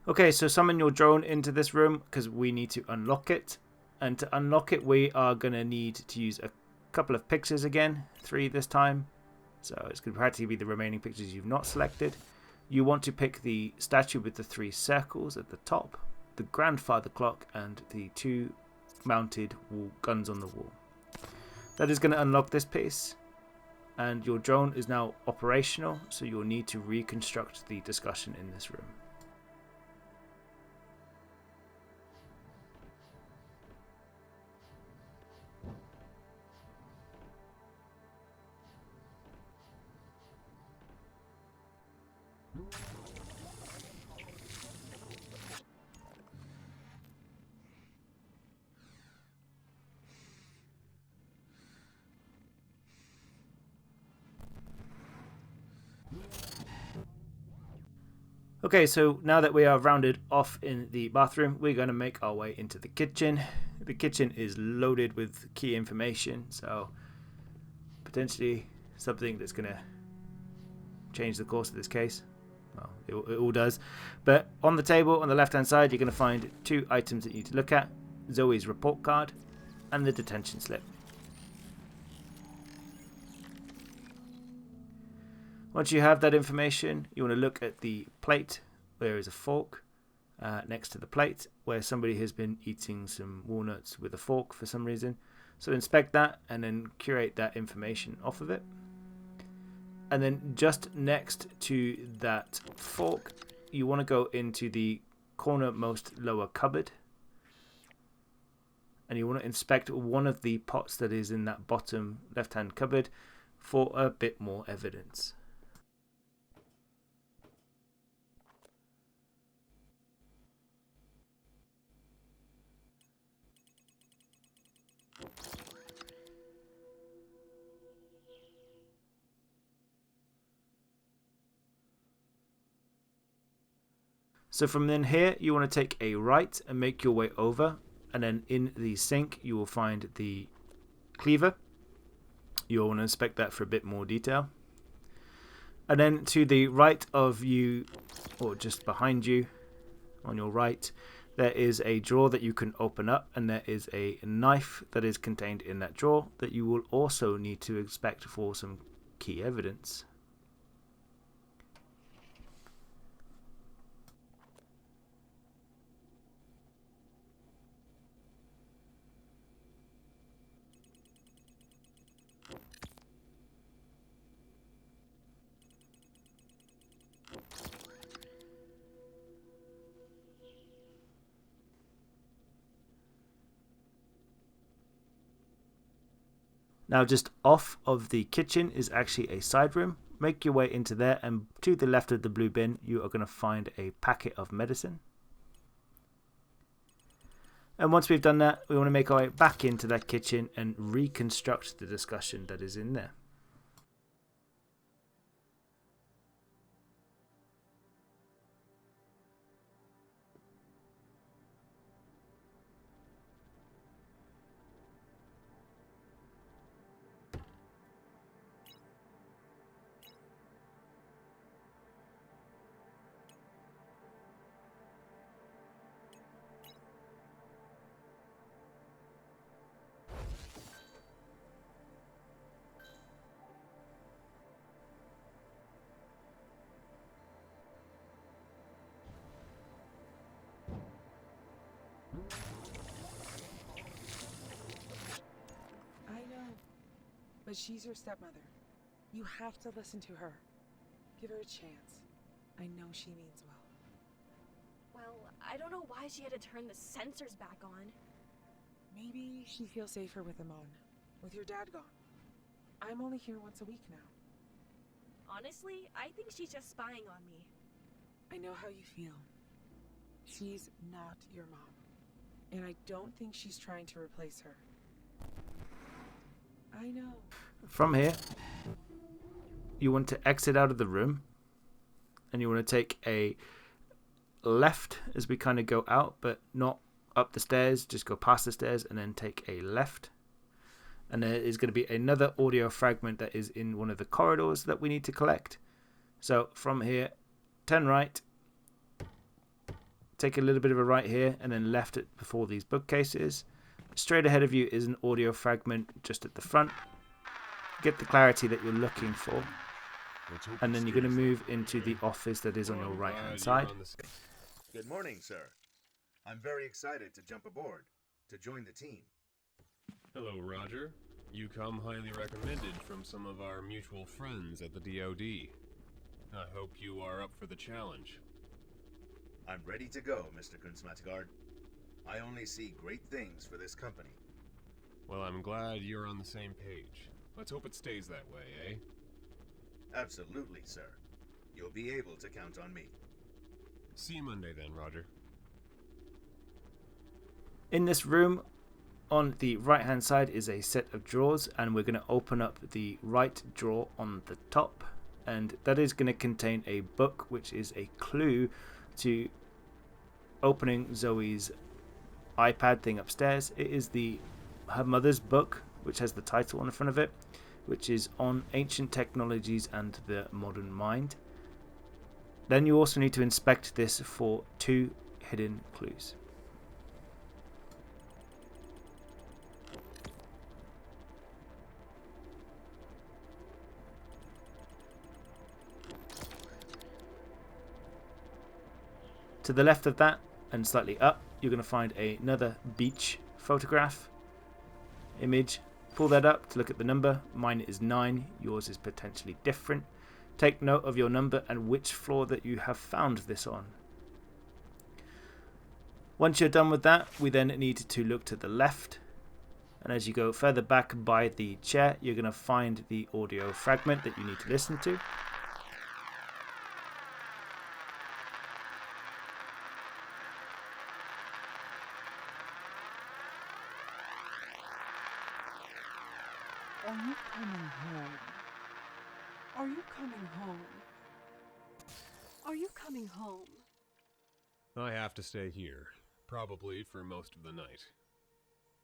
Okay, so summon your drone into this room because we need to unlock it. And to unlock it, we are going to need to use a couple of pictures again, 3 this time. So it's going to practically be the remaining pictures you've not selected. You want to pick the statue with the 3 circles at the top, the grandfather clock, and the 2 mounted guns on the wall. That is going to unlock this piece. And your drone is now operational, so you'll need to reconstruct the discussion in this room. Okay, so now that we are rounded off in the bathroom, we're going to make our way into the kitchen. The kitchen is loaded with key information, so potentially something that's going to change the course of this case. Well, it all does. But on the table on the left hand side, you're going to find 2 items that you need to look at: Zooey's report card and the detention slip. Once you have that information, you want to look at the plate. There is a fork next to the plate where somebody has been eating some walnuts with a fork for some reason. So inspect that and then curate that information off of it. And then just next to that fork, you want to go into the cornermost lower cupboard. And you want to inspect one of the pots that is in that bottom left-hand cupboard for a bit more evidence. So from then here, you want to take a right and make your way over, and then in the sink you will find the cleaver. You'll want to inspect that for a bit more detail. And then to the right of you, or just behind you on your right, there is a drawer that you can open up, and there is a knife that is contained in that drawer that you will also need to inspect for some key evidence. Now just off of the kitchen is actually a side room. Make your way into there, and to the left of the blue bin you are going to find a packet of medicine. And once we've done that, we want to make our way back into that kitchen and reconstruct the discussion that is in there. I know, but she's your stepmother. You have to listen to her. Give her a chance. I know she means well. Well, I don't know why she had to turn the sensors back on. Maybe she feels safer with them on, with your dad gone. I'm only here once a week now. Honestly, I think she's just spying on me. I know how you feel. She's not your mom. And I don't think she's trying to replace her. I know. From here, you want to exit out of the room. And you want to take a left as we kind of go out, but not up the stairs. Just go past the stairs and then take a left. And there is going to be another audio fragment that is in one of the corridors that we need to collect. So from here, turn right. Take a little bit of a right here and then left it before these bookcases. Straight ahead of you is an audio fragment just at the front. Get the clarity that you're looking for. And then you're going to move into the office that is on your right hand side. Good morning, sir. I'm very excited to jump aboard, to join the team. Hello, Roger. You come highly recommended from some of our mutual friends at the DoD. I hope you are up for the challenge. I'm ready to go, Mr. Kunstmatigard. I only see great things for this company. Well, I'm glad you're on the same page. Let's hope it stays that way, eh? Absolutely, sir. You'll be able to count on me. See you Monday then, Roger. In this room, on the right hand side is a set of drawers, and we're going to open up the right drawer on the top, and that is going to contain a book which is a clue to opening Zooey's iPad thing upstairs. It is her mother's book, which has the title on the front of it, which is on ancient technologies and the modern mind. Then you also need to inspect this for 2 hidden clues. To the left of that and slightly up, you're going to find another beach photograph image. Pull that up to look at the number. Mine is 9. Yours is potentially different. Take note of your number and which floor that you have found this on. Once you're done with that, we then need to look to the left. And as you go further back by the chair, you're going to find the audio fragment that you need to listen to. Are you coming home? Are you coming home? Are you coming home? I have to stay here, probably for most of the night.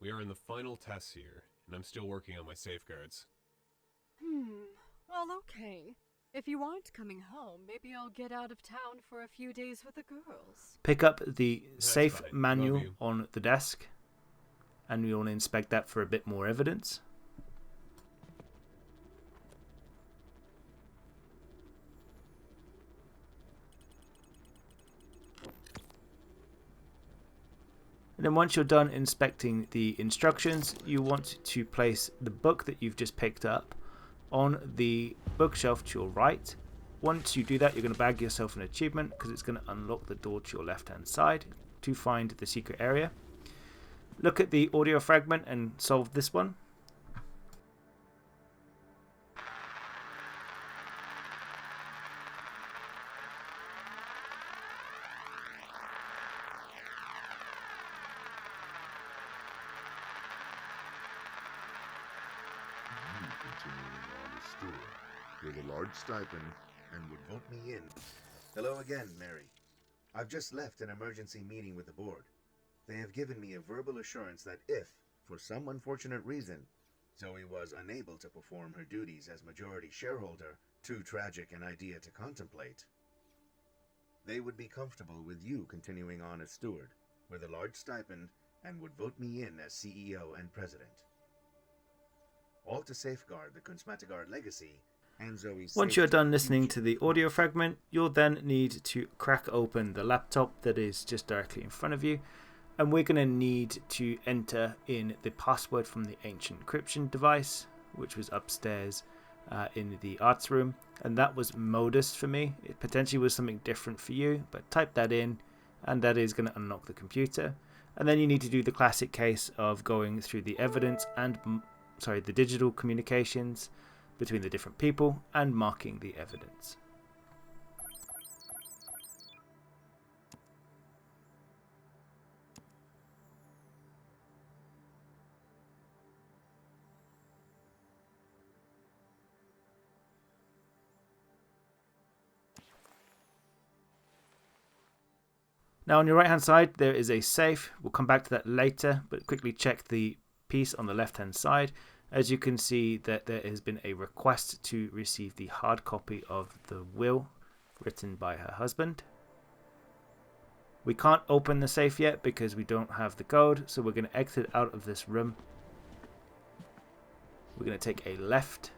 We are in the final tests here, and I'm still working on my safeguards. Well, okay. If you aren't coming home, maybe I'll get out of town for a few days with the girls. Pick up the safe fine. manual on the desk, and we want to inspect that for a bit more evidence. And then once you're done inspecting the instructions, you want to place the book that you've just picked up on the bookshelf to your right. Once you do that, you're going to bag yourself an achievement because it's going to unlock the door to your left hand side to find the secret area. Look at the audio fragment and solve this one. steward with a large stipend and would vote me in. Hello again, Mary. I've just left an emergency meeting with the board. They have given me a verbal assurance that if, for some unfortunate reason, Zooey was unable to perform her duties as majority shareholder, too tragic an idea to contemplate, they would be comfortable with you continuing on as steward, with a large stipend, and would vote me in as CEO and president. All to safeguard the Kunstmatigar legacy and Zoe's Once you're safety done and listening future. to the audio fragment, you'll then need to crack open the laptop that is just directly in front of you, and we're going to need to enter in the password from the ancient encryption device, which was upstairs in the arts room, and that was modus for me. It potentially was something different for you, but type that in and that is going to unlock the computer. And then you need to do the classic case of going through the evidence and the digital communications between the different people and marking the evidence. Now on your right hand side there is a safe. We'll come back to that later, but quickly check the piece on the left hand side. As you can see that there has been a request to receive the hard copy of the will written by her husband. We can't open the safe yet because we don't have the code, so we're going to exit out of this room. We're going to take a left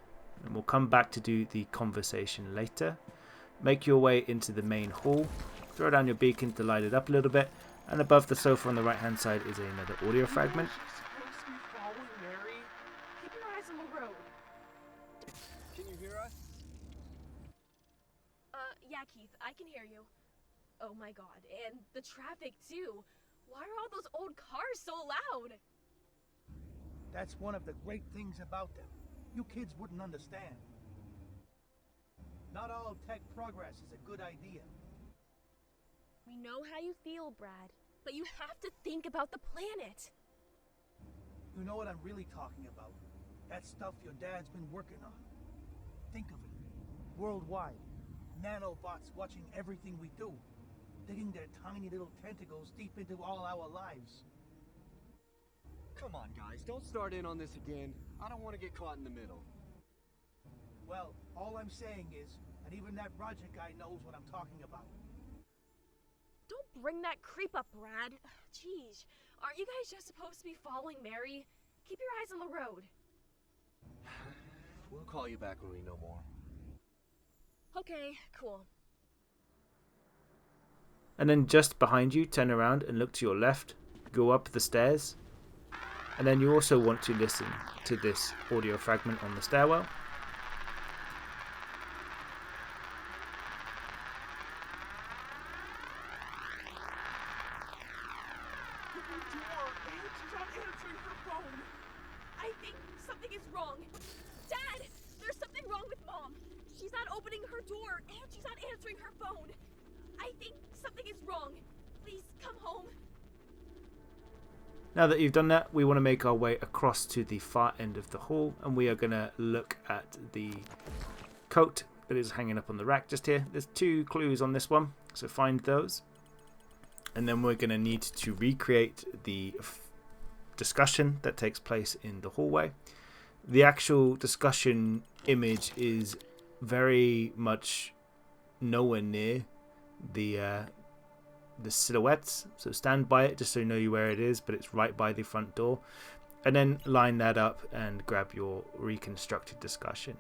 and we'll come back to do the conversation later. Make your way into the main hall. Throw down your beacon to light it up a little bit, and above the sofa on the right hand side is another audio fragment. Supposed to be following Mary? Keep your eyes on the road. Can you hear us? Yeah, Keith, I can hear you. Oh my god, and the traffic too. Why are all those old cars so loud? That's one of the great things about them. You kids wouldn't understand. Not all tech progress is a good idea. We know how you feel, Brad, but you have to think about the planet. You know what I'm really talking about. That stuff your dad's been working on. Think of it. Worldwide. Nanobots watching everything we do. Digging their tiny little tentacles deep into all our lives. Come on, guys, don't start in on this again. I don't want to get caught in the middle. Well, all I'm saying is, and even that Roger guy knows what I'm talking about. Don't bring that creep up, Brad. Jeez, aren't you guys just supposed to be following Mary? Keep your eyes on the road. We'll call you back when we know more. Okay, cool. And then just behind you, turn around and look to your left, go up the stairs, and then you also want to listen to this audio fragment on the stairwell. I think something is wrong. Dad, there's something wrong with Mom. She's not opening her door and she's not answering her phone. I think something is wrong. Please come home. Now that you've done that, we want to make our way across to the far end of the hall, and we are going to look at the coat that is hanging up on the rack just here. There's 2 clues on this one, so find those. And then we're going to need to recreate the discussion that takes place in the hallway. The actual discussion image is very much nowhere near the silhouettes, so stand by it just so you know where it is, but it's right by the front door, and then line that up and grab your reconstructed discussion.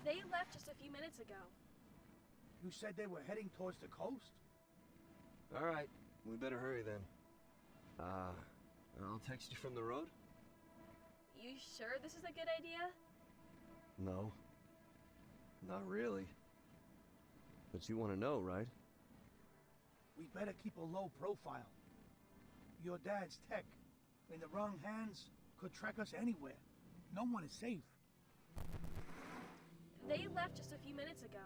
They left just a few minutes ago. You said they were heading towards the coast? All right, we better hurry then. I'll text you from the road? You sure this is a good idea? No. Not really. But you want to know, right? We better keep a low profile. Your dad's tech, in the wrong hands, could track us anywhere. No one is safe. They left just a few minutes ago.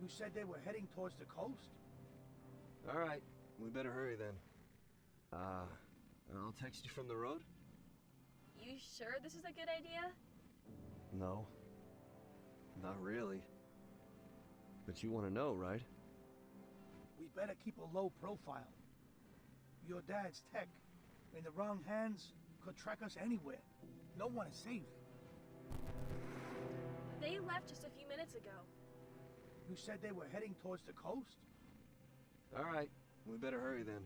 You said they were heading towards the coast? Alright, we better hurry then. I'll text you from the road? You sure this is a good idea? No. Not really. But you want to know, right? We better keep a low profile. Your dad's tech, in the wrong hands, could track us anywhere. No one is safe. They left just a few minutes ago. You said they were heading towards the coast? Alright, we better hurry then.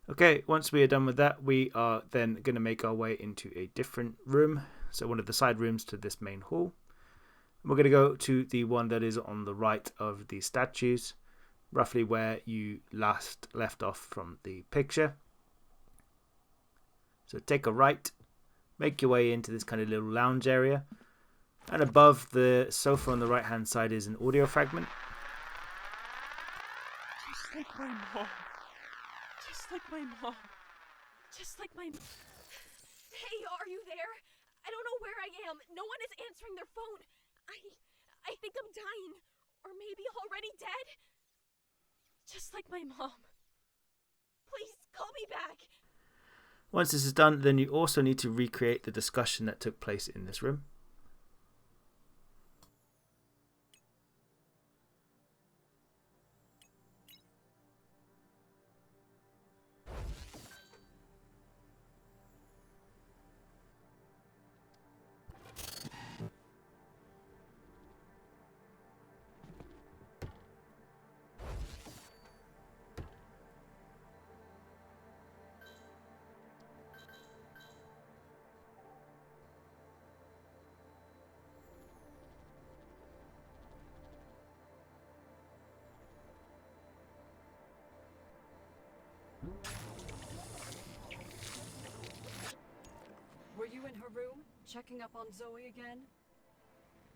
Okay, once we are done with that, we are then going to make our way into a different room. So one of the side rooms to this main hall. And we're going to go to the one that is on the right of the statues, roughly where you last left off from the picture. So take a right, make your way into this kind of little lounge area. And above the sofa on the right hand side is an audio fragment. Just like my mom. Just like my mom. Just like my... Hey, are you there? I don't know where I am. No one is answering their phone. I think I'm dying. Or maybe already dead. Just like my mom. Please, call me back. Once this is done, then you also need to recreate the discussion that took place in this room. Were you in her room, checking up on Zooey again?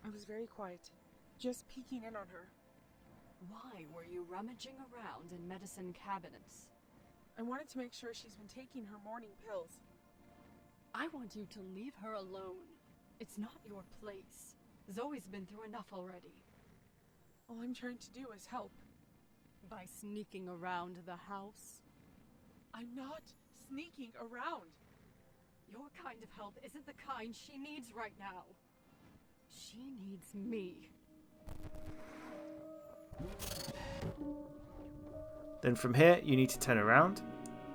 I was very quiet, just peeking in on her. Why were you rummaging around in medicine cabinets? I wanted to make sure she's been taking her morning pills. I want you to leave her alone. It's not your place. Zoe's been through enough already. All I'm trying to do is help. By sneaking around the house? I'm not sneaking around. Your kind of help isn't the kind she needs right now. She needs me. Then from here, you need to turn around.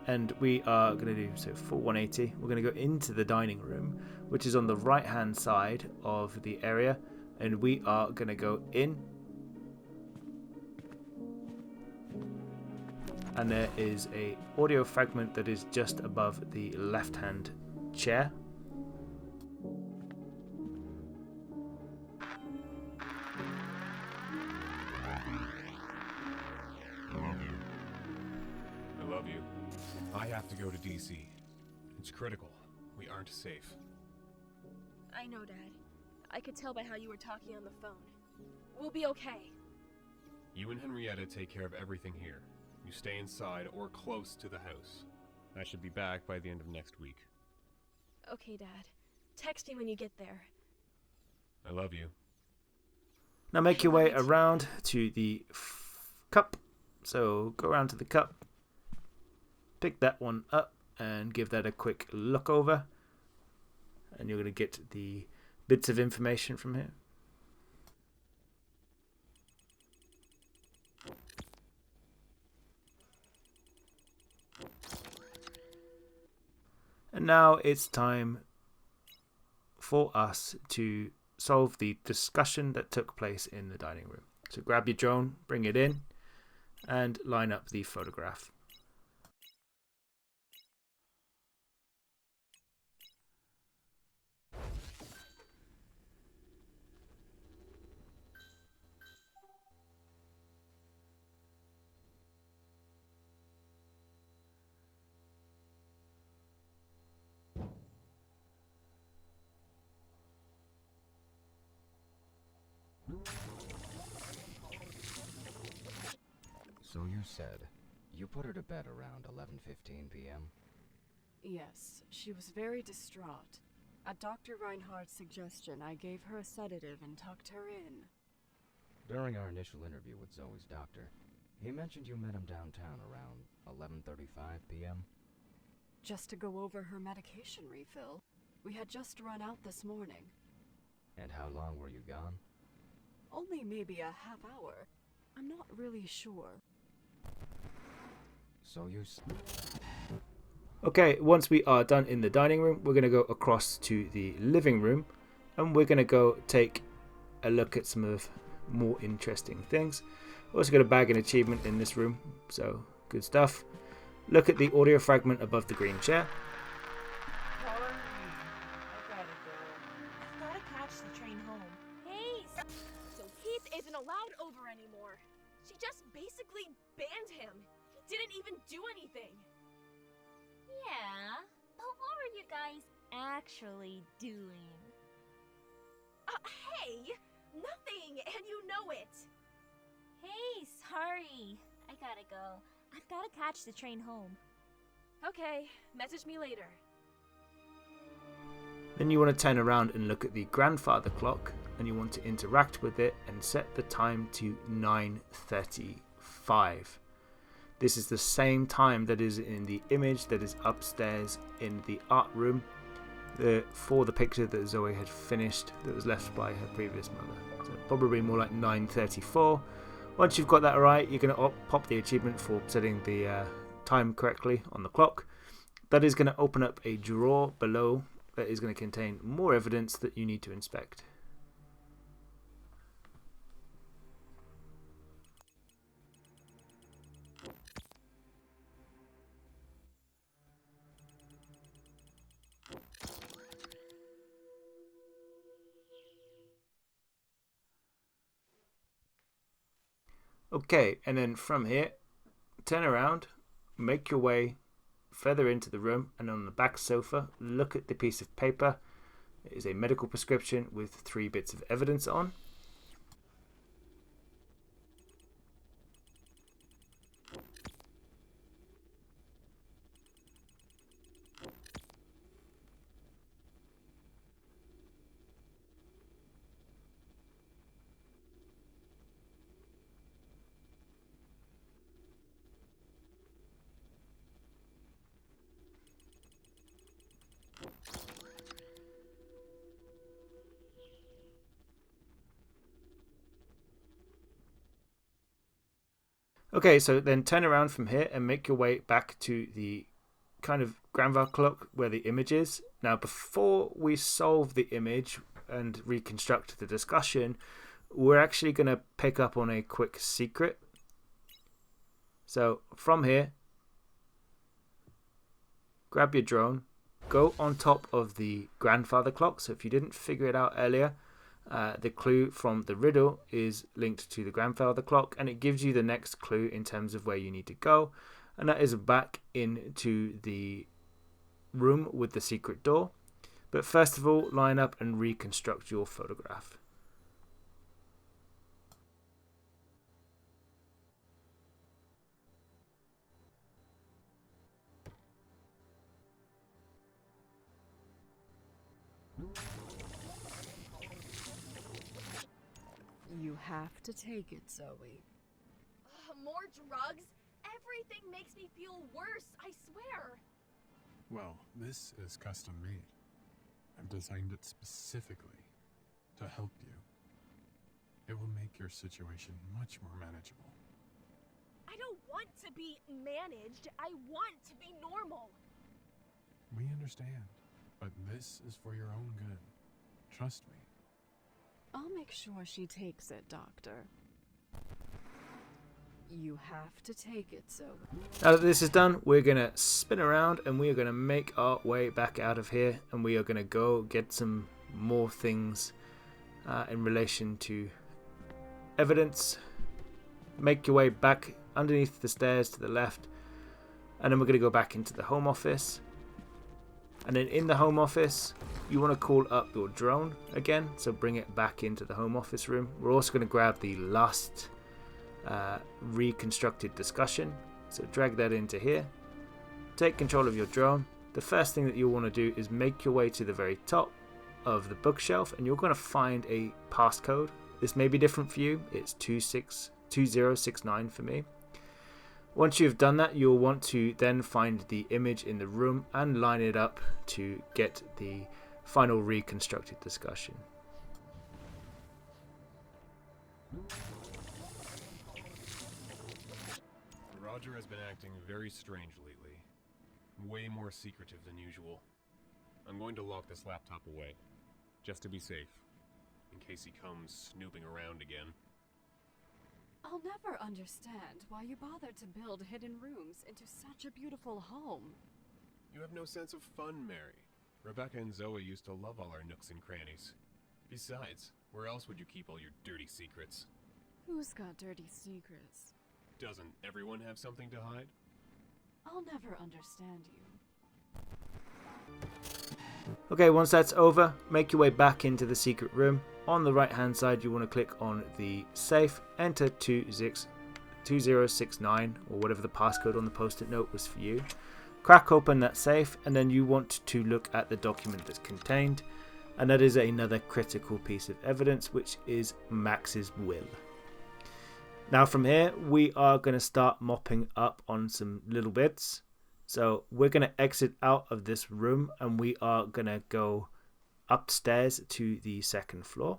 And we are going to do so full 180. We're going to go into the dining room, which is on the right hand side of the area. And we are going to go in. And there is a audio fragment that is just above the left hand chair. I love you. I have to go to DC. It's critical. We aren't safe. I know, Dad. I could tell by how you were talking on the phone. We'll be okay. You and Henrietta take care of everything here. You stay inside or close to the house. I should be back by the end of next week. Okay, Dad. Text me when you get there. I love you. Now make your way around to the cup. So go around to the cup. Pick that one up and give that a quick look over. And you're going to get the bits of information from here. And now it's time for us to solve the discussion that took place in the dining room. So grab your drone, bring it in, and line up the photograph. So you said you put her to bed around 11:15 p.m.? Yes, she was very distraught. At Dr. Reinhardt's suggestion, I gave her a sedative and tucked her in. During our initial interview with Zoe's doctor, he mentioned you met him downtown around 11:35 p.m.? Just to go over her medication refill. We had just run out this morning. And how long were you gone? Only maybe a half hour. I'm not really sure. So you... Okay, once we are done in the dining room, we're going to go across to the living room and we're going to go take a look at some of more interesting things. Also got a bag and achievement in this room, so good stuff. Look at the audio fragment above the green chair. Gotta catch the train home. Hey! So Heath isn't allowed over anymore. She just basically banned him. He didn't even do anything. Yeah, but what were you guys actually doing? Hey! Nothing, and you know it. Hey, sorry. I gotta go. I've gotta catch the train home. Okay, message me later. Then you want to turn around and look at the grandfather clock and you want to interact with it and set the time to 9:35. This is the same time that is in the image that is upstairs in the art room for the picture that Zoe had finished that was left by her previous mother. So probably more like 9:34. Once you've got that right, you're going to pop the achievement for setting the time correctly on the clock. That is going to open up a drawer below that is going to contain more evidence that you need to inspect. Okay, and then from here, turn around, make your way further into the room, and on the back sofa, look at the piece of paper. It is a medical prescription with 3 bits of evidence on. Okay, so then turn around from here and make your way back to the kind of grandfather clock where the image is. Now, before we solve the image and reconstruct the discussion, we're actually going to pick up on a quick secret. So from here, grab your drone, go on top of the grandfather clock. So if you didn't figure it out earlier, the clue from the riddle is linked to the grandfather clock, and it gives you the next clue in terms of where you need to go, and that is back into the room with the secret door. But first of all, line up and reconstruct your photograph. You have to take it, Zoe. More drugs? Everything makes me feel worse, I swear. Well, this is custom made. I've designed it specifically to help you. It will make your situation much more manageable. I don't want to be managed. I want to be normal. We understand, but this is for your own good. Trust me. I'll make sure she takes it, Doctor. You have to take it, Zoe. Now that this is done, we're going to spin around and we are going to make our way back out of here, and we are going to go get some more things in relation to evidence. Make your way back underneath the stairs to the left, and then we're going to go back into the home office. And then in the home office, you want to call up your drone again, so bring it back into the home office room. We're also going to grab the last reconstructed discussion. So drag that into here. Take control of your drone. The first thing that you'll want to do is make your way to the very top of the bookshelf, and you're going to find a passcode. This may be different for you. It's 2069 for me. Once you've done that, you'll want to then find the image in the room and line it up to get the final reconstructed discussion. Roger has been acting very strange lately. Way more secretive than usual. I'm going to lock this laptop away, just to be safe, in case he comes snooping around again. I'll never understand why you bothered to build hidden rooms into such a beautiful home. You have no sense of fun, Mary. Rebecca and Zooey used to love all our nooks and crannies. Besides, where else would you keep all your dirty secrets? Who's got dirty secrets? Doesn't everyone have something to hide? I'll never understand you. Okay, once that's over, make your way back into the secret room. On the right hand side, you want to click on the safe, enter 2069 or whatever the passcode on the post-it note was for you. Crack open that safe, and then you want to look at the document that's contained, and that is another critical piece of evidence, which is Max's will. Now from here, we are going to start mopping up on some little bits. So we're going to exit out of this room, and we are going to go upstairs to the second floor.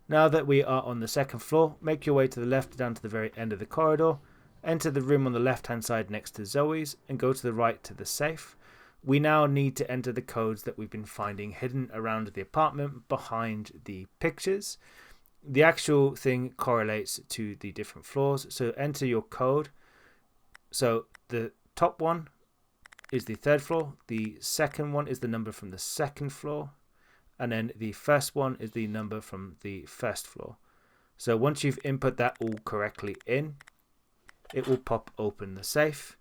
Now that we are on the second floor, make your way to the left down to the very end of the corridor, enter the room on the left hand side next to Zooey's, and go to the right to the safe. We now need to enter the codes that we've been finding hidden around the apartment behind the pictures. The actual thing correlates to the different floors, so enter your code. So the top one is the third floor, the second one is the number from the second floor, and then the first one is the number from the first floor. So once you've input that all correctly in, it will pop open the safe,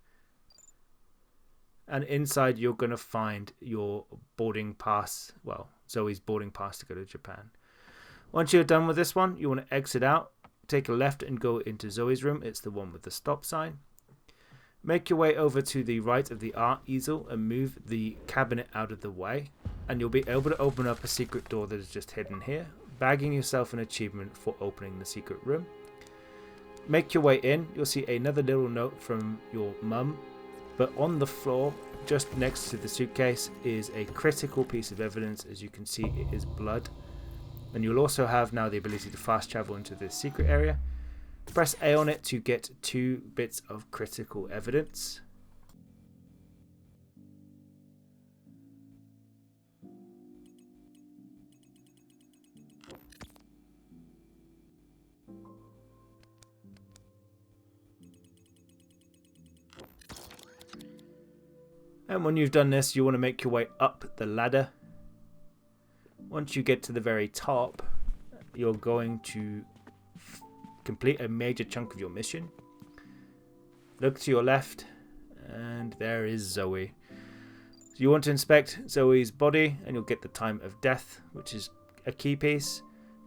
and inside you're going to find your boarding pass, well, Zooey's boarding pass to go to Japan. Once you're done with this one, you want to exit out, take a left and go into Zooey's room. It's the one with the stop sign. Make your way over to the right of the art easel and move the cabinet out of the way, and you'll be able to open up a secret door that is just hidden here, bagging yourself an achievement for opening the secret room. Make your way in, you'll see another little note from your mum, but on the floor just next to the suitcase is a critical piece of evidence. As you can see, it is blood, and you'll also have now the ability to fast travel into this secret area. Press A on it to get 2 bits of critical evidence. And when you've done this, you want to make your way up the ladder. Once you get to the very top, you're going to complete a major chunk of your mission. Look to your left, and there is Zooey. So you want to inspect Zooey's body, and you'll get the time of death, which is a key piece.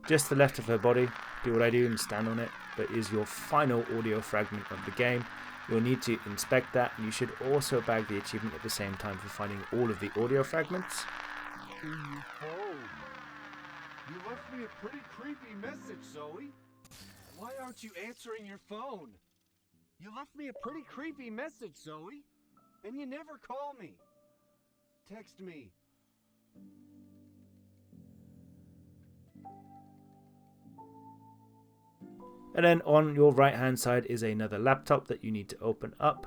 Just to the left of her body, do what I do and stand on it, but is your final audio fragment of the game. You'll need to inspect that, and you should also bag the achievement at the same time for finding all of the audio fragments. Oh, you left me a pretty creepy message, Zooey. Why aren't you answering your phone? You left me a pretty creepy message, Zooey, and you never call me. Text me. And then on your right hand side is another laptop that you need to open up.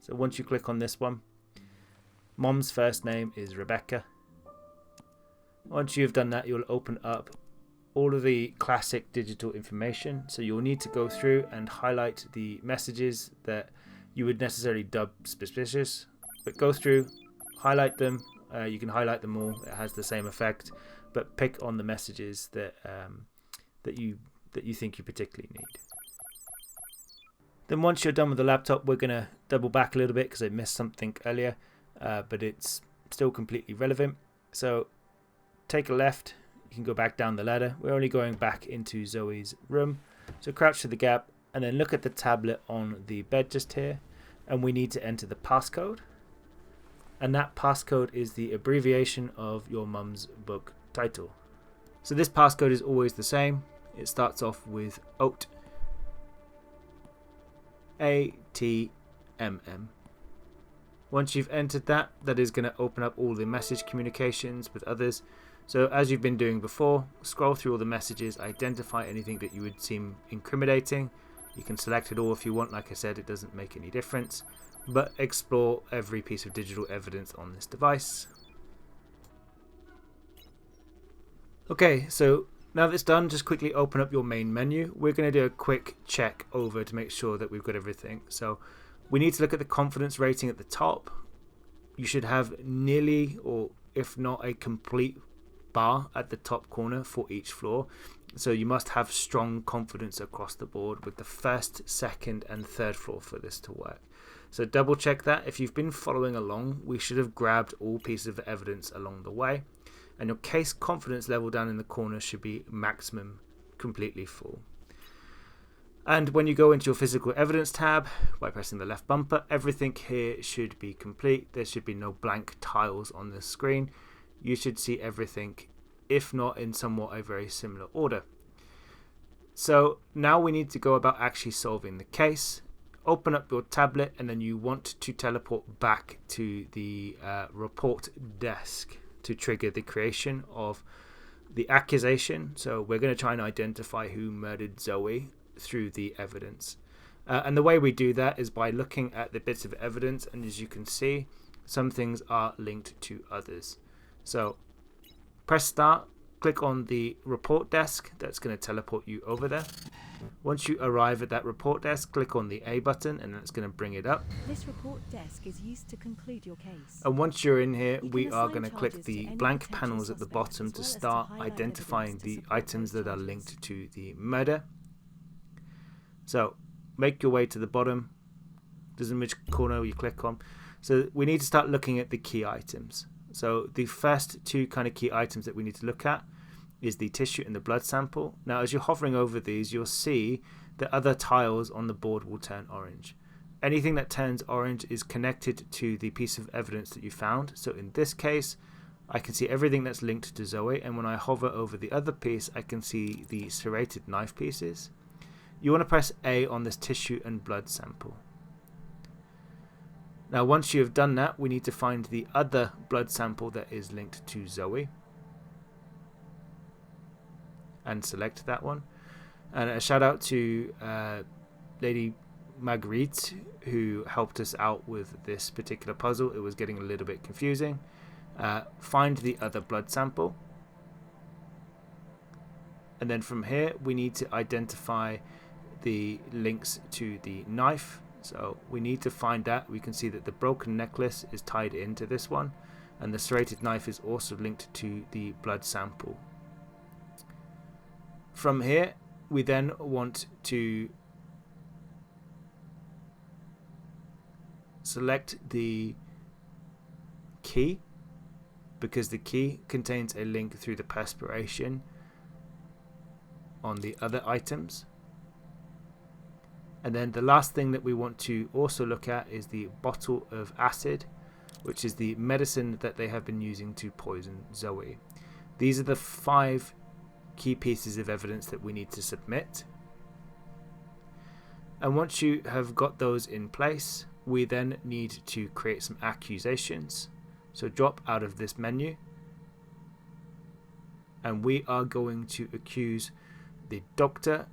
So once you click on this one, Mom's first name is Rebecca. Once you've done that, you'll open up all of the classic digital information. So you'll need to go through and highlight the messages that you would necessarily dub suspicious, but go through, highlight them, You can highlight them all. It has the same effect, but pick on the messages that that you think you particularly need. Then once you're done with the laptop, we're going to double back a little bit because I missed something earlier, but it's still completely relevant. So take a left, you can go back down the ladder. We're only going back into Zoe's room. So crouch to the gap and then look at the tablet on the bed just here, and we need to enter the passcode. And that passcode is the abbreviation of your mum's book title. So this passcode is always the same. It starts off with OAT. ATMM. Once you've entered that, that is going to open up all the message communications with others. So as you've been doing before, scroll through all the messages, identify anything that you would seem incriminating. You can select it all if you want. Like I said, it doesn't make any difference, but explore every piece of digital evidence on this device. Okay, so now that's done, just quickly open up your main menu. We're going to do a quick check over to make sure that we've got everything. So we need to look at the confidence rating at the top. You should have nearly, or if not a complete bar at the top corner for each floor. So you must have strong confidence across the board with the first, second and third floor for this to work. So double check that. If you've been following along, we should have grabbed all pieces of evidence along the way. And your case confidence level down in the corner should be maximum, completely full. And when you go into your physical evidence tab by pressing the left bumper, everything here should be complete. There should be no blank tiles on the screen. You should see everything, if not in somewhat a very similar order. So now we need to go about actually solving the case. Open up your tablet and then you want to teleport back to the report desk to trigger the creation of the accusation. So we're going to try and identify who murdered Zoe through the evidence. And the way we do that is by looking at the bits of evidence, and as you can see, some things are linked to others. So press start, click on the report desk, that's going to teleport you over there. Once you arrive at that report desk, click on the A button and that's going to bring it up. This report desk is used to conclude your case. And once you're in here, we are going to click the blank panels at the bottom to start identifying the items that are linked to the murder. So make your way to the bottom, doesn't matter which corner you click on. So we need to start looking at the key items. So the first two kind of key items that we need to look at is the tissue and the blood sample. Now as you're hovering over these, you'll see that other tiles on the board will turn orange. Anything that turns orange is connected to the piece of evidence that you found. So in this case, I can see everything that's linked to Zoe, and when I hover over the other piece, I can see the serrated knife pieces. You want to press A on this tissue and blood sample. Now once you have done that, we need to find the other blood sample that is linked to Zoe and select that one. And a shout out to Lady Marguerite, who helped us out with this particular puzzle. It was getting a little bit confusing. Find the other blood sample, and then from here we need to identify the links to the knife. So we need to find that. We can see that the broken necklace is tied into this one, and the serrated knife is also linked to the blood sample. From here we then want to select the key, because the key contains a link through the perspiration on the other items. And then the last thing that we want to also look at is the bottle of acid, which is the medicine that they have been using to poison Zoe. These are the 5 key pieces of evidence that we need to submit. And once you have got those in place, we then need to create some accusations. So drop out of this menu, and we are going to accuse the doctor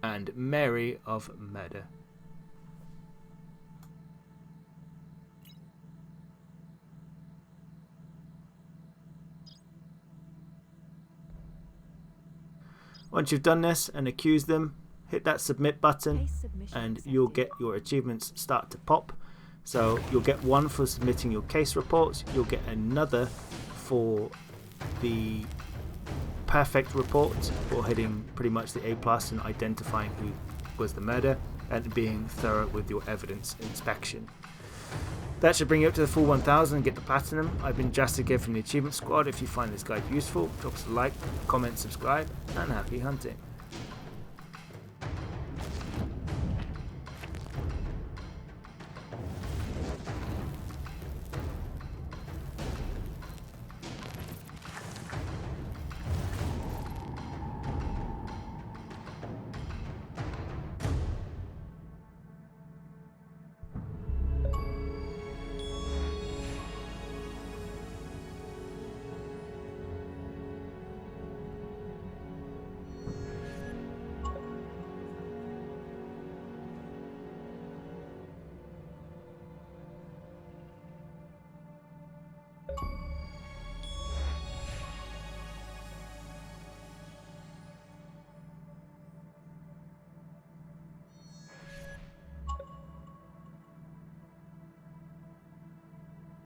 and Mary of murder. Once you've done this and accused them, hit that submit button and you'll get your achievements start to pop. So you'll get one for submitting your case reports, you'll get another for the perfect report, or hitting pretty much the A+ and identifying who was the murder and being thorough with your evidence inspection. That should bring you up to the full 1000 and get the platinum. I've been Justin again from the Achievement Squad. If you find this guide useful, drop us a like, comment, subscribe, and happy hunting.